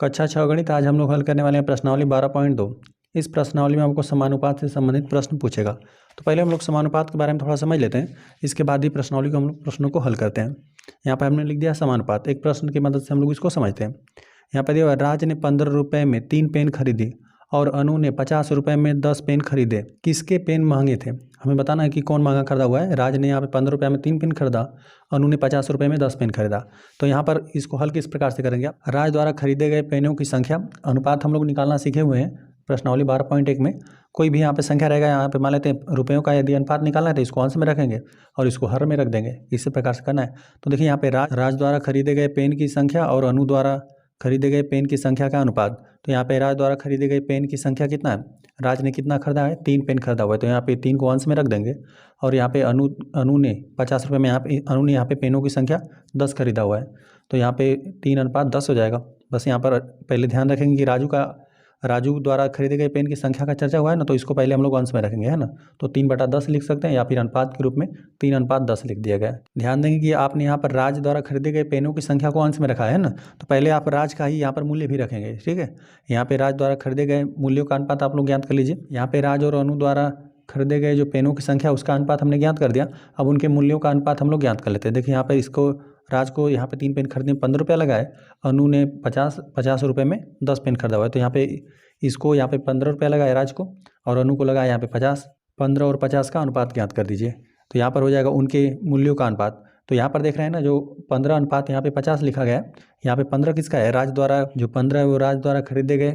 कक्षा 6 गणित। आज हम लोग हल करने वाले हैं प्रश्नावली 12.2। इस प्रश्नावली में हमको समानुपात से संबंधित प्रश्न पूछेगा। तो पहले हम लोग समानुपात के बारे में थोड़ा समझ लेते हैं, इसके बाद ही प्रश्नावली को हम लोग प्रश्नों को हल करते हैं। यहाँ पर हमने लिख दिया समानुपात। एक प्रश्न की मदद से हम लोग इसको समझते हैं। यहाँ पर दिया राज ने 15 रुपये में 3 पेन खरीदी और अनु ने 50 रुपये में 10 पेन खरीदे। किसके पेन महंगे थे? हमें बताना है कि कौन महंगा खरीदा हुआ है। राज ने यहाँ पे 15 रुपये में 3 पेन खरीदा, अनु ने 50 रुपये में 10 पेन खरीदा। तो यहाँ पर इसको हल किस प्रकार से करेंगे? राज द्वारा खरीदे गए पेनों की संख्या अनुपात हम लोग निकालना सीखे हुए हैं प्रश्नावली 12.1 में। कोई भी यहाँ पे संख्या रहेगा, यहाँ पे मान लेते हैं रुपयों का यदि अनुपात निकालना है तो इसको अंश में रखेंगे और इसको हर में रख देंगे। इसी प्रकार से करना है। तो देखिए यहाँ पे राज द्वारा खरीदे गए पेन की संख्या और अनु द्वारा खरीदे गए पेन की संख्या का अनुपात। तो यहाँ पे राज द्वारा खरीदे गए पेन की संख्या कितना है? राज ने कितना खरीदा है? 3 पेन खरीदा हुआ है, तो यहाँ पे 3 को अंश में रख देंगे। और यहाँ पे अनु ने 50 रुपये में अनु ने यहाँ पे पेनों की संख्या 10 खरीदा हुआ है, तो यहाँ पे 3:10 हो जाएगा। बस यहाँ पर पहले ध्यान रखेंगे कि राजू द्वारा खरीदे गए पेन की संख्या का चर्चा हुआ है ना, तो इसको पहले हम लोग अंश में रखेंगे, है ना। तो 3/10 लिख सकते हैं या फिर अनुपात के रूप में 3:10 लिख दिया गया है। ध्यान देंगे कि आपने यहाँ पर राज द्वारा खरीदे गए पेनों की संख्या को अंश में रखा है ना, तो पहले आप राज का ही यहाँ पर मूल्य भी रखेंगे, ठीक है। यहाँ पे राज द्वारा खरीदे गए मूल्यों का अनुपात आप लोग ज्ञात कर लीजिए। यहाँ पे राज और अनु द्वारा खरीदे गए जो पेनों की संख्या उसका अनुपात हमने ज्ञात कर दिया। अब उनके मूल्यों का अनुपात हम लोग ज्ञात कर लेते हैं। देखिए यहाँ पर इसको राज को यहाँ पे 3 पेन खरीदने में 15 रुपया लगा है, अनु ने 50 रुपये में 10 पेन खरीदा हुआ है, तो यहाँ पे इसको यहाँ पे 15 रुपया लगा है राज को और अनु को लगा है यहाँ पे 50। 15 और 50 का अनुपात ज्ञात कर दीजिए, तो यहाँ पर हो जाएगा उनके मूल्यों का अनुपात। तो यहाँ पर देख रहे हैं ना, जो 15 अनुपात यहाँ पे 50 लिखा गया है, यहाँ पे 15 किसका है? राज द्वारा। जो 15 है वो राज द्वारा खरीदे गए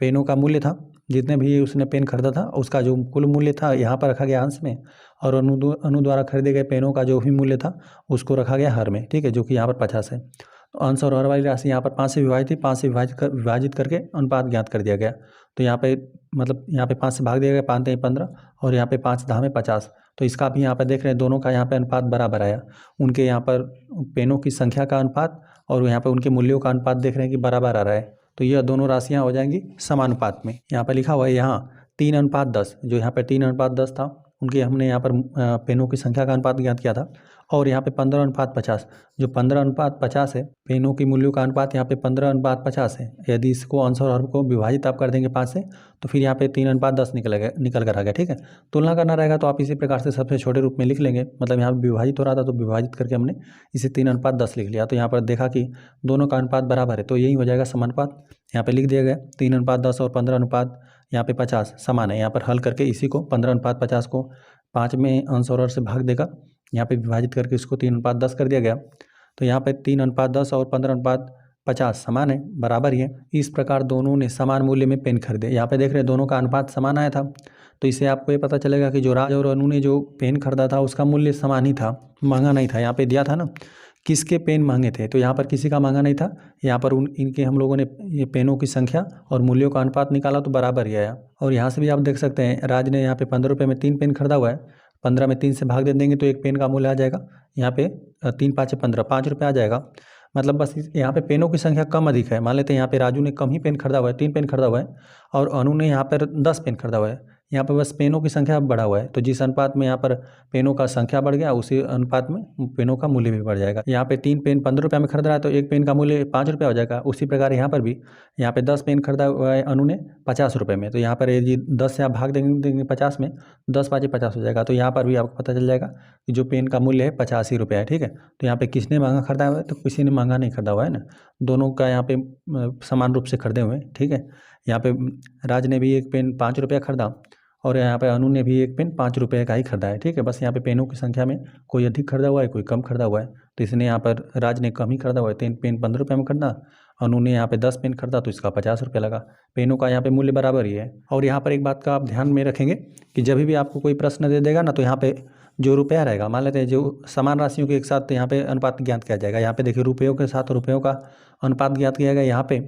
पेनों का मूल्य था, जितने भी उसने पेन खरीदा था उसका जो कुल मूल्य था यहाँ पर रखा गया अंश में, और अनु द्वारा खरीदे गए पेनों का जो भी मूल्य था उसको रखा गया हर में, ठीक है, जो कि यहाँ पर 50 है। तो अंश और हर वाली राशि यहाँ पर 5 से विभाजित थी, 5 से विभाजित करके अनुपात ज्ञात कर दिया गया। तो यहाँ पे मतलब यहाँ पे 5 से भाग दिया गया, 5 × 15 और यहाँ पे 5 × 50। तो इसका भी यहाँ पर देख रहे हैं दोनों का यहाँ पे अनुपात बराबर आया। उनके यहाँ पर पेनों की संख्या का अनुपात और यहाँ पर उनके मूल्यों का अनुपात देख रहे हैं कि बराबर आ रहा है, तो यह दोनों राशियाँ हो जाएंगी समानुपात में। यहाँ पर लिखा हुआ है यहाँ 3:10, जो यहाँ पर 3:10 था, उनके हमने यहाँ पर पेनों की संख्या का अनुपात ज्ञात किया था। और यहाँ पे 15:50, जो 15:50 है, पेनों की मूल्यों का अनुपात यहाँ पे 15:50 है। यदि इसको अंश और हर को विभाजित आप कर देंगे 5 से, तो फिर यहाँ पे 3:10 निकल कर आ गया, ठीक है। तुलना करना रहेगा तो आप इसी प्रकार से सबसे छोटे रूप में लिख लेंगे। मतलब यहाँ पर विभाजित हो रहा था तो विभाजित करके हमने इसे 3:10 लिख लिया। तो यहाँ पर देखा कि दोनों का अनुपात बराबर है, तो यही हो जाएगा समानुपात। यहाँ पर लिख दिया गया 3:10 और 15 यहाँ पे 50 समान है। यहाँ पर हल करके इसी को 15:50 को 5 में अंश और हर से भाग देगा, यहाँ पे विभाजित करके इसको 3:10 कर दिया गया। तो यहाँ पे 3:10 और 15:50 समान है, बराबर ही है। इस प्रकार दोनों ने समान मूल्य में पेन खरीदे। यहाँ पे देख रहे हैं दोनों का अनुपात समान आया था, तो इससे आपको ये पता चलेगा कि जो राज और अनु ने जो पेन खरीदा था उसका मूल्य समान ही था, महंगा नहीं था। यहाँ पे दिया था ना किसके पेन महंगे थे, तो यहाँ पर किसी का महंगा नहीं था। यहाँ पर इनके हम लोगों ने ये पेनों की संख्या और मूल्यों का अनुपात निकाला तो बराबर ही आया। और यहाँ से भी आप देख सकते हैं राज ने यहाँ पे 15 रुपये में 3 पेन खरीदा हुआ है, 15 में 3 से भाग दे देंगे तो एक पेन का मूल्य आ जाएगा यहाँ पे 3 × 5 = 15, 5 रुपये आ जाएगा। मतलब बस यहाँ पे पेनों की संख्या कम अधिक है। मान लेते हैं यहाँ पे राजू ने कम ही पेन खरीदा हुआ है, 3 पेन खरीदा हुआ है, और अनु ने यहाँ पर 10 पेन खरीदा हुआ है। यहाँ पर बस पेनों की संख्या बढ़ा हुआ है, तो जिस अनुपात में यहाँ पर पेनों का संख्या बढ़ गया उसी अनुपात में पेनों का मूल्य भी बढ़ जाएगा। यहाँ पे 3 पेन 15 रुपये में खरीद रहा है तो एक पेन का मूल्य 5 रुपये हो जाएगा। उसी प्रकार यहाँ पर भी यहाँ पे 10 पेन खरीदा हुआ है अनु ने 50 रुपये में, तो यहाँ पर ये 10 से आप भाग देंगे 50 में, 10 × 5 = 50 हो जाएगा। तो यहाँ पर भी आपको पता चल जाएगा कि जो पेन का मूल्य है 85 रुपये है, ठीक है। तो यहाँ पे किसने महंगा खरीदा हुआ है? तो किसी ने महंगा नहीं खरीदा हुआ है ना, दोनों का यहाँ पे समान रूप से खरीदे हुए हैं, ठीक है। यहाँ पे राज ने भी एक पेन 5 रुपया खरीदा और यहाँ पे अनु ने भी एक पेन 5 रुपये का ही खरीदा है, ठीक है। बस यहाँ पे पेनों की संख्या में कोई अधिक खरीदा हुआ है, कोई कम खरीदा हुआ है, तो इसने यहाँ पर राज ने कम ही खरीदा हुआ है, 3 पेन 15 रुपये में खरीदा, अनु ने यहाँ पे 10 पेन खरीदा तो इसका 50 रुपये लगा। पेनों का यहाँ पे मूल्य बराबर ही है। और यहाँ पर एक बात का आप ध्यान में रखेंगे कि जब भी आपको कोई प्रश्न दे देगा ना, तो यहाँ पे जो रुपया रहेगा, मान लेते हैं जो समान राशियों के एक साथ यहाँ पे अनुपात ज्ञात किया जाएगा। यहाँ पे देखिए रुपयों के साथ रुपयों का अनुपात ज्ञात किया गया यहाँ पे,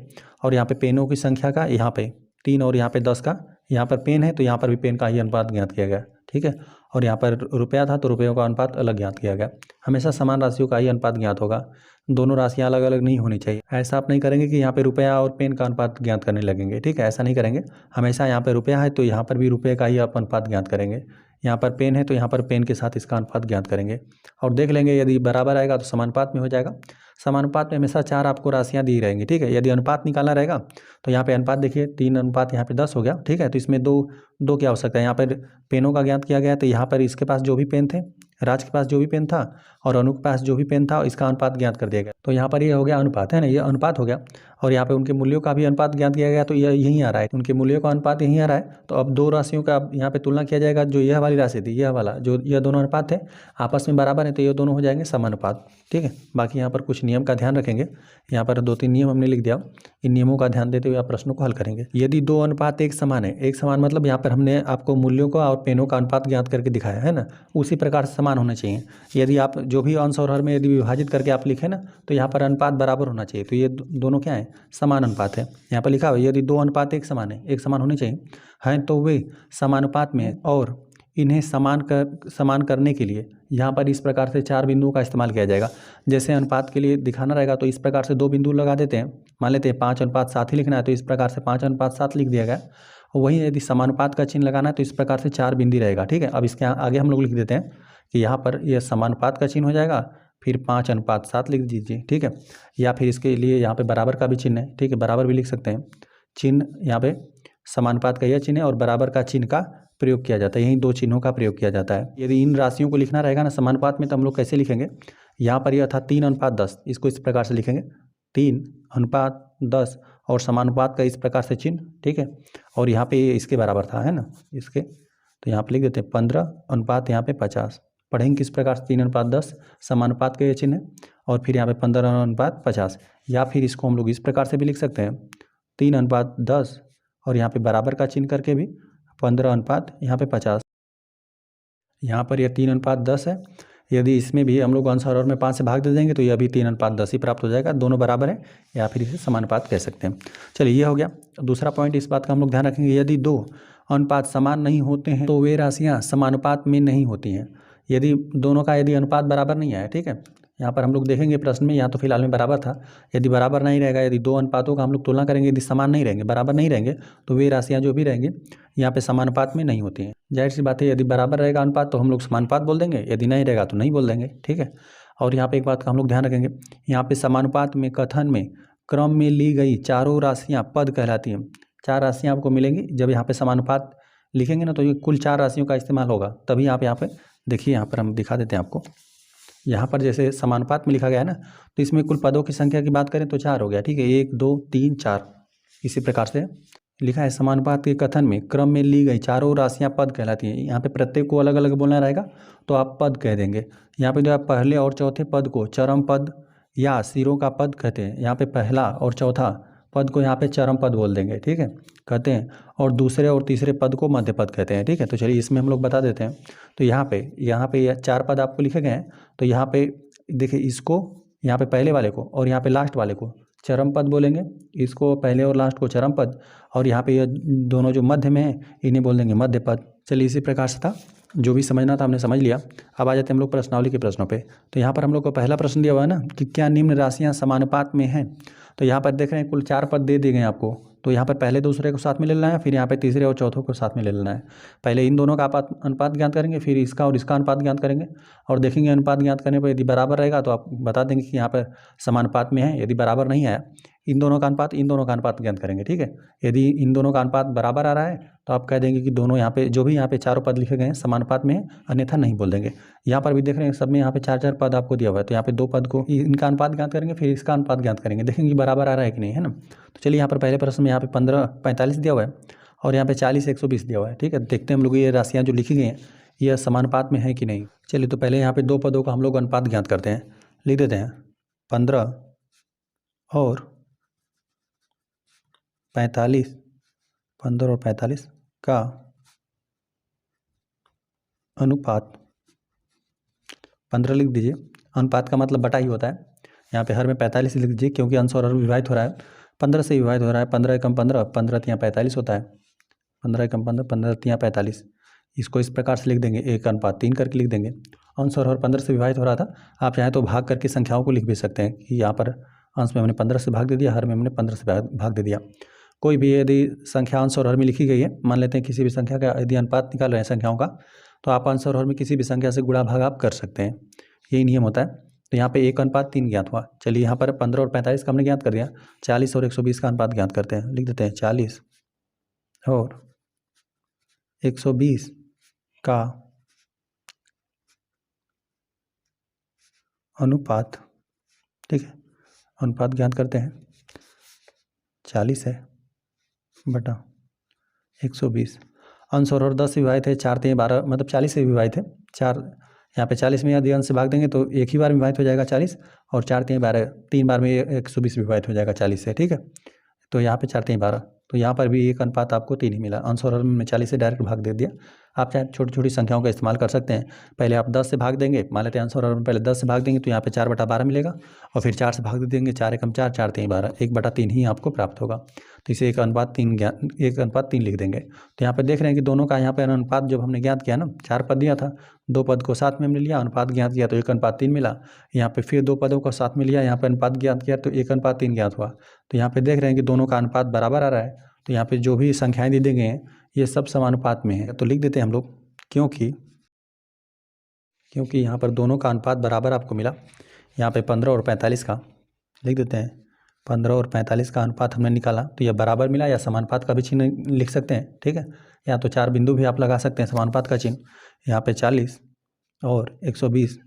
और यहाँ पे पेनों की संख्या का यहाँ पे 3 और यहाँ पे 10 का, यहाँ पर पेन है तो यहाँ पर भी पेन का ही अनुपात ज्ञात किया गया, ठीक है। और यहाँ पर रुपया था तो रुपयों का अनुपात अलग ज्ञात किया गया। हमेशा समान राशियों का ही अनुपात ज्ञात होगा, दोनों राशियाँ अलग अलग नहीं होनी चाहिए। ऐसा आप नहीं करेंगे कि यहाँ पे रुपया और पेन का अनुपात ज्ञात करने लगेंगे, ठीक है, ऐसा नहीं करेंगे। हमेशा यहाँ पे रुपया है तो यहाँ पर भी रुपये का ही आप अनुपात ज्ञात करेंगे, यहाँ पर पेन है तो यहाँ पर पेन के साथ इसका अनुपात ज्ञात करेंगे और देख लेंगे। यदि बराबर आएगा तो समानुपात में हो जाएगा, समानुपात में हमेशा 4 आपको राशियाँ दी रहेंगी, ठीक है। यदि अनुपात निकालना रहेगा तो यहाँ पे अनुपात देखिए 3 अनुपात यहाँ पे 10 हो गया, ठीक है। तो इसमें दो की आवश्यकता है। यहाँ पर पेनों का ज्ञात किया गया, तो यहाँ पर इसके पास जो भी पेन थे, राज के पास जो भी पेन था और अनु के पास जो भी पेन था, इसका अनुपात ज्ञात कर दिया गया। तो यहाँ पर ये हो गया अनुपात, है ना, ये अनुपात हो गया। और यहाँ पे उनके मूल्यों का भी अनुपात ज्ञात किया गया, तो ये यहीं आ रहा है, उनके मूल्यों का अनुपात यहीं आ रहा है। तो अब दो राशियों का यहाँ पे तुलना किया जाएगा। जो यह वाली राशि थी, यह वाला जो यह दोनों अनुपात है आपस में बराबर है, तो ये दोनों हो जाएंगे समानुपात, ठीक है। बाकी यहाँ पर कुछ नियम का ध्यान रखेंगे। यहाँ पर 2-3 नियम हमने लिख दिया, इन नियमों का ध्यान देते हुए आप प्रश्नों को हल करेंगे। यदि दो अनुपात एक समान है, एक समान मतलब यहाँ पर हमने आपको मूल्यों का और पेनों का अनुपात ज्ञात करके दिखाया है ना, उसी प्रकार से समान होना चाहिए। यदि आप जो भी अंश और हर में यदि विभाजित करके आप लिखें ना, तो यहाँ पर अनुपात बराबर होना चाहिए। तो ये दोनों क्या है, समान अनुपात है। यहाँ पर लिखा हुआ है यदि दो अनुपात एक समान है, एक समान होने चाहिए, हैं तो वे समानुपात में, और इन्हें समान करने के लिए यहाँ पर इस प्रकार से 4 बिंदुओं का इस्तेमाल किया जाएगा। जैसे अनुपात के लिए दिखाना रहेगा तो इस प्रकार से 2 बिंदु लगा देते हैं। मान लेते हैं 5:7 ही लिखना है, तो इस प्रकार से 5:7 लिख दिया गया। वहीं यदि समानुपात का चिन्ह लगाना है तो इस प्रकार से 4 बिंदु रहेगा, ठीक है। अब इसके आगे हम लोग लिख देते हैं कि यहाँ पर यह समानुपात का चिन्ह हो जाएगा, फिर 5:7 लिख दीजिए, ठीक है। या फिर इसके लिए यहाँ पे बराबर का भी चिन्ह है, ठीक है, बराबर भी लिख सकते हैं। चिन्ह यहाँ पे समानुपात का यह चिन्ह है और बराबर का चिन्ह का प्रयोग किया जाता है, यही 2 चिन्हों का प्रयोग किया जाता है। यदि इन राशियों को लिखना रहेगा ना समानुपात में, तो हम लोग कैसे लिखेंगे, यहाँ पर यह था 3:10, इसको इस प्रकार से लिखेंगे 3:10, और समानुपात का इस प्रकार से चिन्ह, ठीक है। और यहाँ पे इसके बराबर था, है ना, इसके, तो यहाँ पे लिख देते हैं 15 यहाँ पे 50। पढ़ेंगे किस प्रकार से, 3:10 समानुपात का ये चिन्ह है, और फिर यहाँ पे 15:50। या फिर इसको हम लोग इस प्रकार से भी लिख सकते हैं 3:10 और यहाँ पे बराबर का चिन्ह करके भी 15 यहाँ पे 50। यहाँ पर यह 3:10 है। यदि इसमें भी हम लोग अंश और में 5 से भाग दे देंगे तो यह भी 3:10 ही प्राप्त हो जाएगा, दोनों बराबर है, या फिर इसे समानुपात कह सकते हैं। चलिए ये हो गया। दूसरा पॉइंट, इस बात का हम लोग ध्यान रखेंगे, यदि 2 अनुपात समान नहीं होते हैं तो वे राशियाँ समानुपात में नहीं होती हैं। यदि दोनों का यदि अनुपात बराबर नहीं है, ठीक है, यहाँ पर हम लोग देखेंगे प्रश्न में, यहाँ तो फिलहाल में बराबर था, यदि बराबर नहीं रहेगा, यदि 2 अनुपातों का हम लोग तुलना करेंगे, यदि समान नहीं रहेंगे, बराबर नहीं रहेंगे, तो वे राशियाँ जो भी रहेंगी यहाँ पे समानुपात में नहीं होती हैं। जाहिर सी बात है, यदि बराबर रहेगा अनुपात तो हम लोग समानुपात बोल देंगे, यदि नहीं रहेगा तो नहीं बोल देंगे, ठीक है। और यहाँ पे एक बात का हम लोग ध्यान रखेंगे, यहाँ पे समानुपात में कथन में क्रम में ली गई चारों राशियाँ पद कहलाती हैं। 4 राशियाँ आपको मिलेंगी, जब यहाँ पे समानुपात लिखेंगे ना तो ये कुल 4 राशियों का इस्तेमाल होगा, तभी आप यहाँ पे देखिए, यहाँ पर हम दिखा देते हैं आपको। यहाँ पर जैसे समानुपात में लिखा गया है ना, तो इसमें कुल पदों की संख्या की बात करें तो 4 हो गया, ठीक है, 1 2 3 4, इसी प्रकार से लिखा है। समानुपात के कथन में क्रम में ली गई चारों राशियाँ पद कहलाती हैं। यहाँ पे प्रत्येक को अलग अलग बोलना रहेगा तो आप पद कह देंगे। यहाँ पे जो आप पहले और चौथे पद को चरम पद या सिरों का पद कहते हैं, यहाँ पे पहला और चौथा पद को यहाँ पे चरम पद बोल देंगे, ठीक है, कहते हैं, और दूसरे और तीसरे पद को मध्य पद कहते हैं, ठीक है। तो चलिए इसमें हम लोग बता देते हैं। तो यहाँ पे 4 पद आपको लिखे गए हैं, तो यहाँ पे देखिए, इसको यहाँ पे पहले वाले को और यहाँ पे लास्ट वाले को चरम पद बोलेंगे, इसको पहले और लास्ट को चरम पद, और यहाँ पे ये दोनों जो मध्य में है इन्हें बोल देंगे मध्य पद। चलिए इसी प्रकार से था, जो भी समझना था हमने समझ लिया। अब आ जाते हैं हम लोग प्रश्नावली के प्रश्नों पे। तो यहाँ पर हम लोग को पहला प्रश्न दिया हुआ है ना कि क्या निम्न राशियाँ समानुपात में हैं। तो यहाँ पर देख रहे हैं कुल 4 पद दे दिए गए आपको, तो यहाँ पर पहले दूसरे को साथ में ले लेना है, फिर यहाँ पे तीसरे और चौथों को साथ में ले लेना है। पहले इन दोनों का अनुपात ज्ञात करेंगे, फिर इसका और इसका अनुपात ज्ञात करेंगे, और देखेंगे अनुपात ज्ञात करने पर यदि बराबर रहेगा तो आप बता देंगे कि यहाँ पर समानुपात में है। यदि बराबर नहीं है, इन दोनों का अनुपात ज्ञात करेंगे, ठीक है। यदि इन दोनों का अनुपात बराबर आ रहा है तो आप कह देंगे कि दोनों यहाँ पे जो भी यहाँ पे चारों पद लिखे गए हैं समानुपात में है, अन्यथा नहीं बोल देंगे। यहाँ पर भी देख रहे हैं सब में यहाँ पे 4 पद आपको दिया हुआ है, तो यहाँ पे 2 पद को इनका अनुपात ज्ञात करेंगे, फिर इसका अनुपात ज्ञात करेंगे, देखेंगे बराबर आ रहा है कि नहीं, है ना। तो चलिए यहाँ पर पहले प्रश्न में यहाँ पे 15:45 दिया हुआ है और यहाँ पे 40:120 दिया हुआ है, ठीक है। देखते हैं हम लोग ये राशियाँ जो लिखी गई हैं ये समानुपात में है कि नहीं। चलिए तो पहले यहाँ पे 2 पदों का हम लोग अनुपात ज्ञात करते हैं, लिख देते हैं 15 और 45, 15 और 45 का अनुपात 15 लिख दीजिए। अनुपात का मतलब बटा ही होता है, यहाँ पे हर में 45 लिख दीजिए, क्योंकि अंश और हर विभाजित हो रहा है, 15 से विभाजित हो रहा है। 15 एकम 15, 15 तियाँ 45 होता है, 15 एकम 15, 15 तियाँ 45। इसको इस प्रकार से लिख देंगे, 1:3 करके लिख देंगे। अंश और हर 15 से विभाजित हो रहा था, आप चाहें तो भाग करके संख्याओं को लिख भी सकते हैं कि यहाँ पर अंश में हमने 15 से भाग दे दिया, हर में हमने 15 से भाग दे दिया। कोई भी यदि संख्या अंश और हर में लिखी गई है, मान लेते हैं किसी भी संख्या का यदि अनुपात निकाल रहे हैं संख्याओं का, तो आप अंश और हर में किसी भी संख्या से गुणा भाग आप कर सकते हैं, यही नियम होता है। तो यहाँ पे 1:3 ज्ञात हुआ। चलिए यहाँ पर 15 और 45 का हमने ज्ञात कर दिया, 40 और 120 का अनुपात ज्ञात करते हैं। लिख देते हैं 40 और 120 का अनुपात। ठीक है, अनुपात ज्ञात करते हैं। 40 है बटा 120, अंश और 10 से विभाजित है, 4 3 12, मतलब 40 से विभाजित है। 4 यहाँ पे 40 में यदि अंश से भाग देंगे तो एक ही बार में विभाजित हो जाएगा 40, और 4 3 12, 3 बार में 120 विभाजित हो जाएगा 40 से। ठीक है, तो यहाँ पे 4 3 12, तो यहाँ पर भी 1:3 ही मिला। अंश और हर में 40 से डायरेक्ट भाग दे दिया। आप चाहे छोटी छोटी संख्याओं का इस्तेमाल कर सकते हैं। पहले आप 10 से भाग देंगे, मान लेते हैं अंश और हर में पहले 10 से भाग देंगे तो यहाँ पे 4/12 मिलेगा, और फिर 4 से भाग दे देंगे, 4 एकम 4, 4 3 12, 1/3 ही आपको प्राप्त होगा। तो इसे 1:3 लिख देंगे। तो यहाँ पे देख रहे हैं कि दोनों का यहाँ पे अनुपात जब हमने ज्ञात किया ना, 4 पद दिया था, 2 पद को साथ में हमने लिया, अनुपात ज्ञात किया तो 1:3 मिला। यहाँ पे फिर 2 पदों को साथ में लिया, यहाँ पे अनुपात ज्ञात किया तो 1:3 ज्ञात हुआ। तो यहाँ पे देख रहे हैं कि दोनों का अनुपात बराबर आ रहा है। तो यहाँ पे जो भी संख्याएं दी गई हैं ये सब समानुपात में है। तो लिख देते हैं हम लोग, क्योंकि यहाँ पर दोनों का अनुपात बराबर आपको मिला। यहाँ पे 15 और 45 का लिख देते हैं, 15 और 45 का अनुपात हमने निकाला तो यह बराबर मिला, या समानुपात का भी चिन्ह लिख सकते हैं। ठीक है, या तो 4 बिंदु भी आप लगा सकते हैं समानुपात का चिन्ह। यहाँ पे 40 और 120,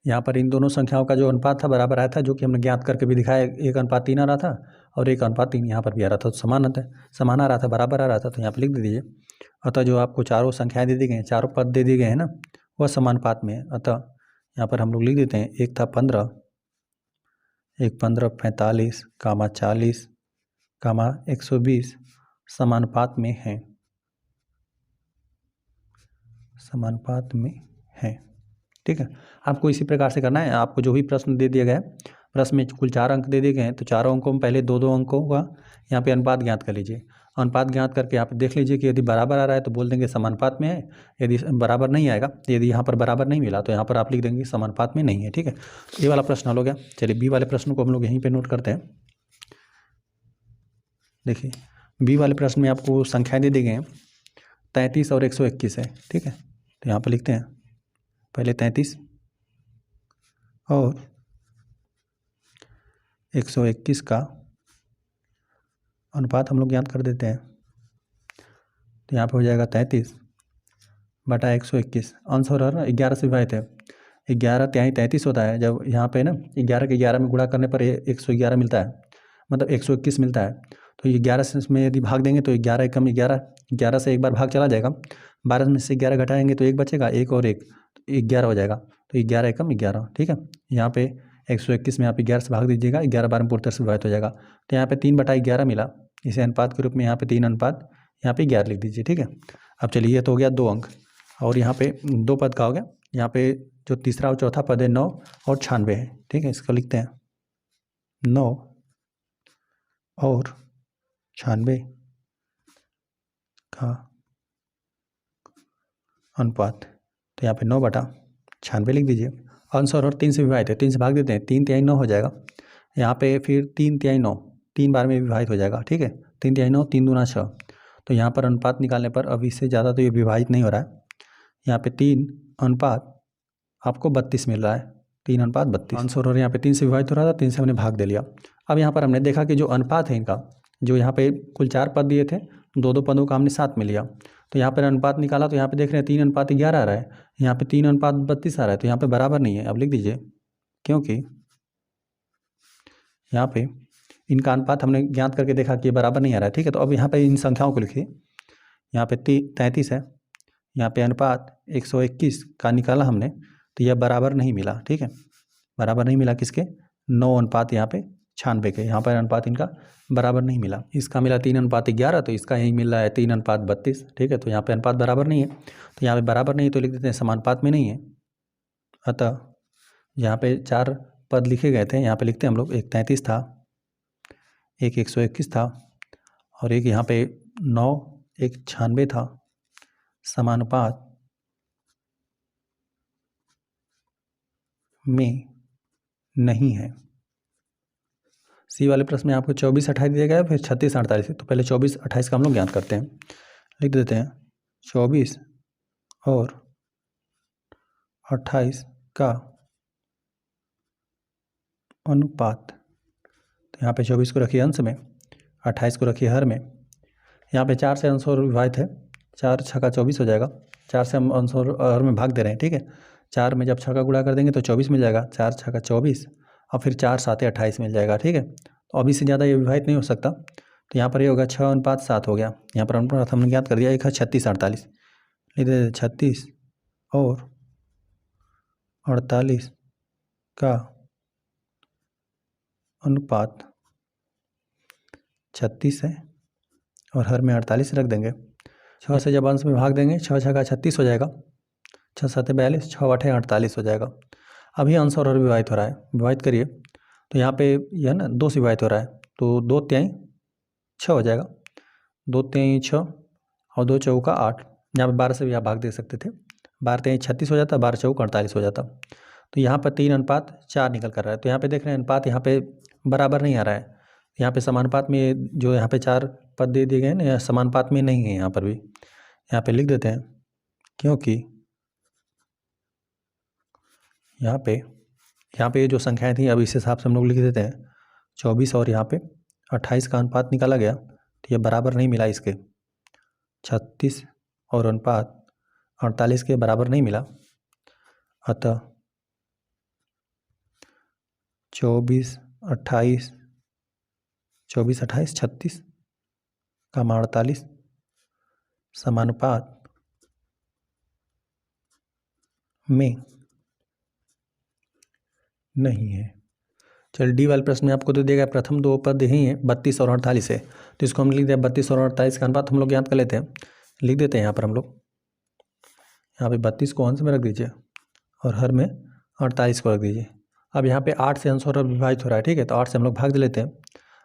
यहाँ पर इन दोनों संख्याओं का जो अनुपात था बराबर आया था, जो कि हमने ज्ञात करके भी दिखाया। 1:3 आ रहा था और 1:3 यहाँ पर भी आ रहा था, तो समान आ रहा था, बराबर आ रहा था। तो यहाँ पर लिख दीजिए, अतः जो आपको चारों संख्याएं दे दी गई हैं, चारों पद दे दिए गए हैं ना, वह समानुपात में है। अतः यहाँ पर हम लोग लिख देते हैं, एक था 15, 45, 40, 120 समानुपात में है, समानुपात में है। ठीक है, आपको इसी प्रकार से करना है। आपको जो भी प्रश्न दे दिया गया है, प्रश्न में कुल 4 अंक दे दिए गए हैं, तो चारों अंकों में पहले 2-2 अंकों का यहाँ पे अनुपात ज्ञात कर लीजिए। अनुपात ज्ञात करके आप देख लीजिए कि यदि बराबर आ रहा है तो बोल देंगे समानुपात में है, यदि बराबर नहीं आएगा, यदि यहाँ पर बराबर नहीं मिला तो यहाँ पर आप लिख देंगे समानुपात में नहीं है। ठीक है, ये वाला प्रश्न हल हो गया। चलिए बी वाले प्रश्न को हम लोग यहीं पर नोट करते हैं। देखिए बी वाले प्रश्न में आपको संख्याएँ दे दी गई हैं, 33 और 121 है। ठीक है, तो यहाँ पर लिखते हैं पहले 33 और 121 का अनुपात हम लोग ज्ञात कर देते हैं। तो यहाँ पे हो जाएगा 33 बटा 121, अंश और हर 11 से विभाजित है। 11 तिहाई 33 होता है। जब यहाँ पे ना 11 के 11 में गुणा करने पर 111 मिलता है, मतलब 121 मिलता है। तो ये 11 से इसमें यदि भाग देंगे तो 11 एकम 11, 11 से एक बार भाग चला जाएगा, 12 में से 11 घटाएंगे तो 1 बचेगा, 1 और 1 11 हो जाएगा। तो 11 एकम 11। ठीक है, यहाँ पे 121 में आप 11 से भाग दीजिएगा, 11 12 में पूरी तरह से विभाजित हो जाएगा। तो यहाँ पे 3/11 मिला, इसे अनुपात के रूप में यहाँ पे 3 अनुपात यहाँ पे 11 लिख दीजिए। ठीक है, अब चलिए ये तो हो गया 2 अंक, और यहाँ पे 2 पद का हो गया। यहाँ पे जो तीसरा और चौथा पद है 9 और 96 है। ठीक है, इसको लिखते हैं 9 और 96 का अनुपात। तो यहाँ पे 9/96 लिख दीजिए। अंश और 3 से विभाजित है, 3 से भाग देते हैं, 3 तिहाई 9 हो जाएगा। यहाँ पे फिर 3 तिहाई 9 3 बार में विभाजित हो जाएगा। ठीक है, 3 तिहाई 9, 3 दूना 6। तो यहाँ पर अनुपात निकालने पर अब इससे ज़्यादा तो ये विभाजित नहीं हो रहा है। यहाँ पे 3 अनुपात आपको 32 मिल रहा है, 3:32। अंश और यहाँ पे 3 से विभाजित हो रहा था, 3 से हमने भाग दे लिया। अब यहाँ पर हमने देखा कि जो अनुपात है इनका, जो यहाँ पे कुल 4 पद दिए थे, 2-2 पदों का हमने साथ में लिया। तो यहाँ पर अनुपात निकाला तो यहाँ पे देख रहे हैं 3:11 आ रहा है, यहाँ पे 3:32 आ रहा है। तो यहाँ पे बराबर नहीं है। अब लिख दीजिए, क्योंकि यहाँ पे इनका अनुपात हमने ज्ञात करके देखा कि ये बराबर नहीं आ रहा है। ठीक है, तो अब यहाँ पे इन संख्याओं को लिखिए। यहाँ पे 33 है, यहाँ पे अनुपात 121 का निकाला हमने, तो यह बराबर नहीं मिला। ठीक है, बराबर नहीं मिला किसके? 9 अनुपात यहाँ पे 96 के। यहाँ पर अनुपात इनका बराबर नहीं मिला। इसका मिला 3:11, तो इसका यही मिल रहा है 3:32। ठीक है, तो यहाँ पे अनुपात बराबर नहीं है, तो यहाँ पे बराबर नहीं है तो लिख देते हैं समानुपात में नहीं है। अतः यहाँ पे 4 पद लिखे गए थे, यहाँ पे लिखते हैं हम लोग, एक 33 था, एक 121 था, और एक यहाँ पे 9, एक 96 था, समानुपात में नहीं है। सी वाले प्रश्न में आपको 24 28 दिया गया है, फिर 36 48। तो पहले 24 28 का हम लोग ज्ञात करते हैं। लिख देते हैं 24 और 28 का अनुपात। तो यहाँ पे 24 को रखिए अंश में, 28 को रखिए हर में। यहाँ पे 4 से अंश और विभाजित है, 4 छक्का 24 हो जाएगा। 4 से हम अंश और हर में भाग दे रहे हैं, ठीक है। 4 में जब छक्का गुणा कर देंगे तो 24 मिल जाएगा, 4 छक्का 24, और फिर 4 साते 28 मिल जाएगा, ठीक है। तो अभी से ज़्यादा ये विभाजित नहीं हो सकता, तो यहाँ पर ये होगा 6:7 हो गया। यहाँ पर अनुपात हमने ज्ञात कर दिया, एक है 36 48, लिख देते 36 और 48 का अनुपात 36 है और हर में 48 रख देंगे। 6 से जब अंश में भाग देंगे, 6 छक्का 36 हो जाएगा, 6 साते 42, 6 आठे 48 हो जाएगा। अभी अंश और हर विभाजित हो रहा है, विभाजित करिए तो यहाँ पे यह ना 2 से विभाजित हो रहा है, तो 2 तिहाई 6 हो जाएगा, 2 तिहाई 6 और 2 चौका 8। यहाँ पे 12 से भी आप भाग दे सकते थे, 12 तिहाई 36 हो जाता, 12 चौका 48 हो जाता। तो यहाँ पर 3:4 निकल कर रहा है। तो यहाँ पे देख रहे हैं अनुपात यहाँ पे बराबर नहीं आ रहा है, यहाँ पे समानुपात में जो यहाँ पे 4 पद दे दिए गए हैं ना, यह समानुपात में नहीं है। यहाँ पर भी यहाँ पे लिख देते हैं, क्योंकि यहाँ पे जो संख्याएं थी अब इस हिसाब से हम लोग लिख देते हैं। 24 और यहाँ पे 28 का अनुपात निकाला गया, तो ये बराबर नहीं मिला इसके। 36 और अनुपात 48 के बराबर नहीं मिला, अतः 24 28 36 का 48 समानुपात में नहीं है। चल डी वाले प्रश्न में आपको तो देगा प्रथम दो पद यही है, 32 और 48 है, तो इसको हम लिख दें 32 और 48 का अनुपात हम लोग याद कर लेते हैं। लिख देते हैं यहाँ पर हम लोग, यहाँ पे 32 को अंश में रख दीजिए और हर में 48 को रख दीजिए। अब यहाँ पे 8 से अंश और विभाजित हो रहा है, ठीक है, तो 8 से हम लोग भाग दे लेते हैं।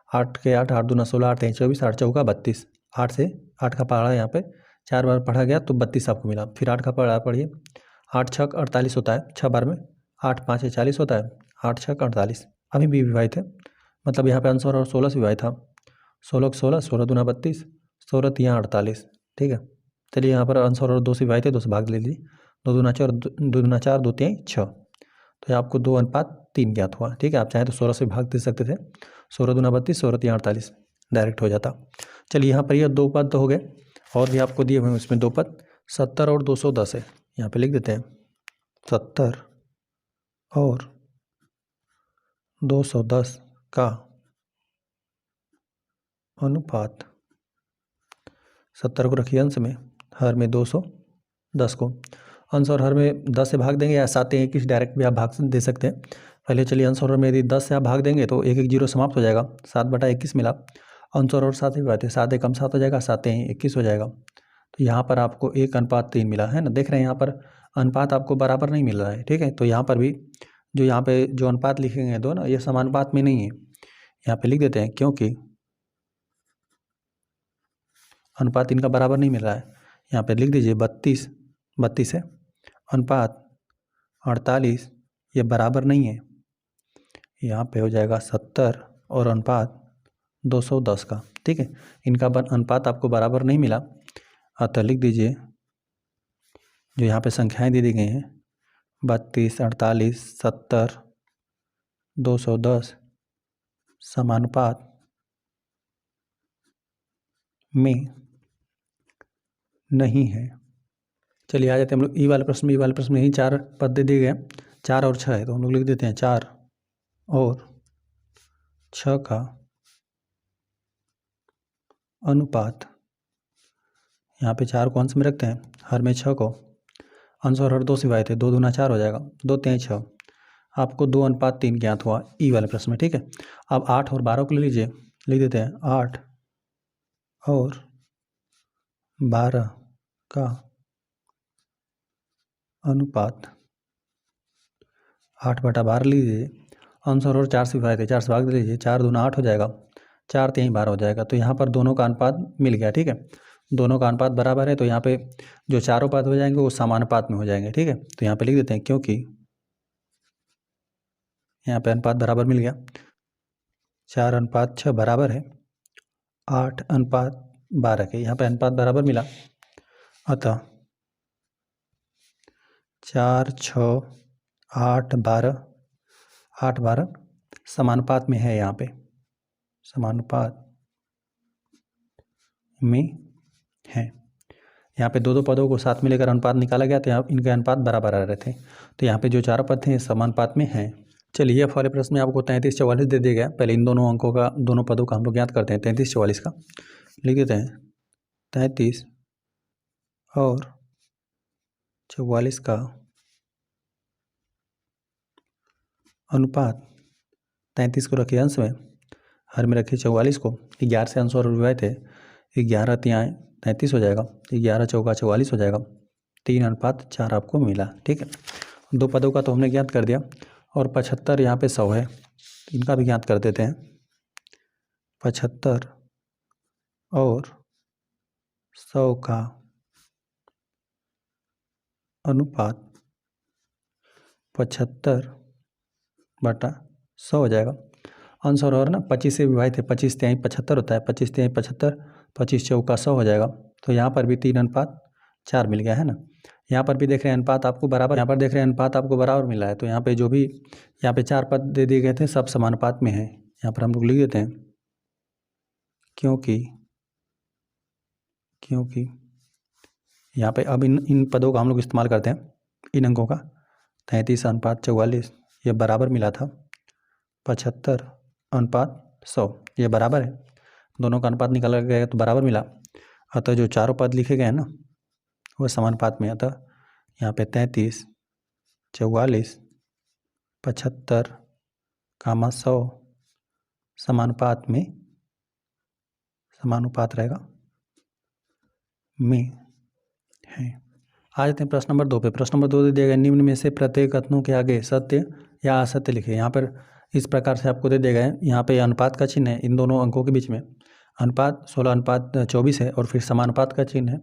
8 के 8, 8 दूना 16, 8 24, 8 चौका 32। 8 से 8 का पढ़ा यहाँ पे 4 बार पढ़ा गया तो 32 आपको मिला। फिर 8 का पढ़िए, 8 छक 48 होता है, 6 बार में 8 5 40 होता है, 8 छक 48 अभी भी विभाजित है, मतलब यहाँ पे अंश और 16 से विभाजित था। 16 को 16, 16 दूना 32, 16 यहाँ 48, ठीक है। चलिए यहाँ पर अंश और 2 से विभाजित है, 2 से भाग ले लीजिए, 2 दूना 4, 2 दूना 4, 2 तिहाई 6, तो ये आपको 2:3 ज्ञात हुआ, ठीक है। आप चाहें तो 16 से भाग दे सकते थे, 16 दूना 32, 16 तिहाई 48 डायरेक्ट हो जाता। चलिए यहाँ पर ये 2 पद तो हो गए, और भी आपको दिए हुए हैं उसमें 2 पद, 70 और 210 है। यहाँ पे लिख देते हैं 70 और 210 का अनुपात। 70 को रखिए अंश में, हर में 210 को, अंश और हर में 10 से भाग देंगे या 7 21 डायरेक्ट भी आप भाग दे सकते हैं। पहले चलिए अंश और हर में यदि 10 से आप भाग देंगे तो 1 1 0 समाप्त हो जाएगा, 7/21 मिला। अंश और 7 ही बात है, 7 1 7 हो जाएगा, 7 21 हो जाएगा। तो यहाँ पर आपको 1:3 मिला है ना, देख रहे हैं यहाँ पर अनुपात आपको बराबर नहीं मिल रहा है, ठीक है। तो यहाँ पर भी जो यहाँ पे जो अनुपात लिखे गए हैं दो ना, ये समानुपात में नहीं है। यहाँ पे लिख देते हैं, क्योंकि अनुपात इनका बराबर नहीं मिल रहा है। यहाँ पे लिख दीजिए 32 है, अनुपात 48 ये बराबर नहीं है। यहाँ पे हो जाएगा 70 और अनुपात 210 का, ठीक है। इनका अनुपात आपको बराबर नहीं मिला, अतः लिख दीजिए जो यहाँ पे संख्याएं दे दी गई हैं 32 48 70 210 समानुपात में नहीं है। चलिए आ जाते हैं हम लोग ई वाले प्रश्न में। ई वाले प्रश्न में ही 4 पद दे दिए गए, 4 और 6 है, तो हम लोग लिख देते हैं 4 और 6 का अनुपात। यहाँ पे 4 को अंश में रखते हैं, हर में 6 को, अंश और हर 2 से विभाजित है, 2 दूना 4 हो जाएगा, 2 तिहाई 6, आपको 2:3 ज्ञात हुआ ई वाले प्रश्न में, ठीक है। अब 8 और 12 को ले लीजिए, लिख देते हैं 8 और 12 का अनुपात। 8/12 लीजिए, अंश और 4 से विभाजित है, 4 से भाग दे लीजिए, 4 दूना 8 हो जाएगा, 4 तिहाई 12 हो जाएगा। तो यहाँ पर दोनों का अनुपात मिल गया, ठीक है। दोनों का अनुपात बराबर है, तो यहाँ पे जो चारों पद हो जाएंगे वो समानुपात में हो जाएंगे, ठीक है। तो यहाँ पे लिख देते हैं, क्योंकि यहाँ पे अनुपात बराबर मिल गया, 4:6 बराबर है 8:12 के, यहाँ पे अनुपात बराबर मिला, अतः 4 6 8 12 8 12 समानुपात में है, यहाँ पे समानुपात में है। यहाँ पे दो पदों को साथ में लेकर अनुपात निकाला गया तो यहाँ इनके अनुपात बराबर आ रहे थे। तो यहाँ पे जो चारों पद थे समानुपात में हैं। चलिए अब वाले प्रश्न में आपको 33 44 दे दिया गया। पहले इन दोनों अंकों का, दोनों पदों का हम लोग ज्ञात करते हैं। 33 44 का लिख देते हैं। 33 और 44 का अनुपात, 33 को रखिए अंश में, हर में रखिए 44 को। 11 से अंश और विभाजित है, 11 तिहाई 33 हो जाएगा, 11 चौका 44 हो जाएगा। 3:4 आपको मिला। ठीक है, दो पदों का तो हमने ज्ञात कर दिया। और 75 यहाँ पे 100 है, इनका भी ज्ञात कर देते हैं। 75 और 100 का अनुपात 75/100 हो जाएगा। अंश और ना 25 से विभाजित है, 25 तिहाई 75 होता है, 25 तिहाई 75, 25 चौका 100 हो जाएगा। तो यहाँ पर भी 3:4 मिल गया है ना। यहाँ पर भी देख रहे हैं अनुपात आपको बराबर, यहाँ पर देख रहे हैं अनुपात आपको बराबर मिला है। तो यहाँ पे जो भी यहाँ पे 4 पद दे दिए गए थे सब समानुपात में है। यहाँ पर हम लोग लिख देते हैं क्योंकि यहाँ पे अब इन पदों का हम लोग इस्तेमाल करते हैं, इन अंकों का। 33:44 ये बराबर मिला था 75:100, ये बराबर है। दोनों का अनुपात निकाला गया तो बराबर मिला। अतः जो चारों पद लिखे गए हैं ना वो समानुपात में। अतः यहाँ पे 33 44 75 100 समानुपात रहेगा में है। आ जाते हैं प्रश्न नंबर 2 पे। प्रश्न नंबर 2 दे दिया गया, निम्न में से प्रत्येक कथनों के आगे सत्य या असत्य लिखे। यहाँ पर इस प्रकार से आपको दे दिया गया है। यहाँ पे अनुपात का चिन्ह है इन दोनों अंकों के बीच में। अनुपात 16:24 है और फिर समानुपात का चिन्ह है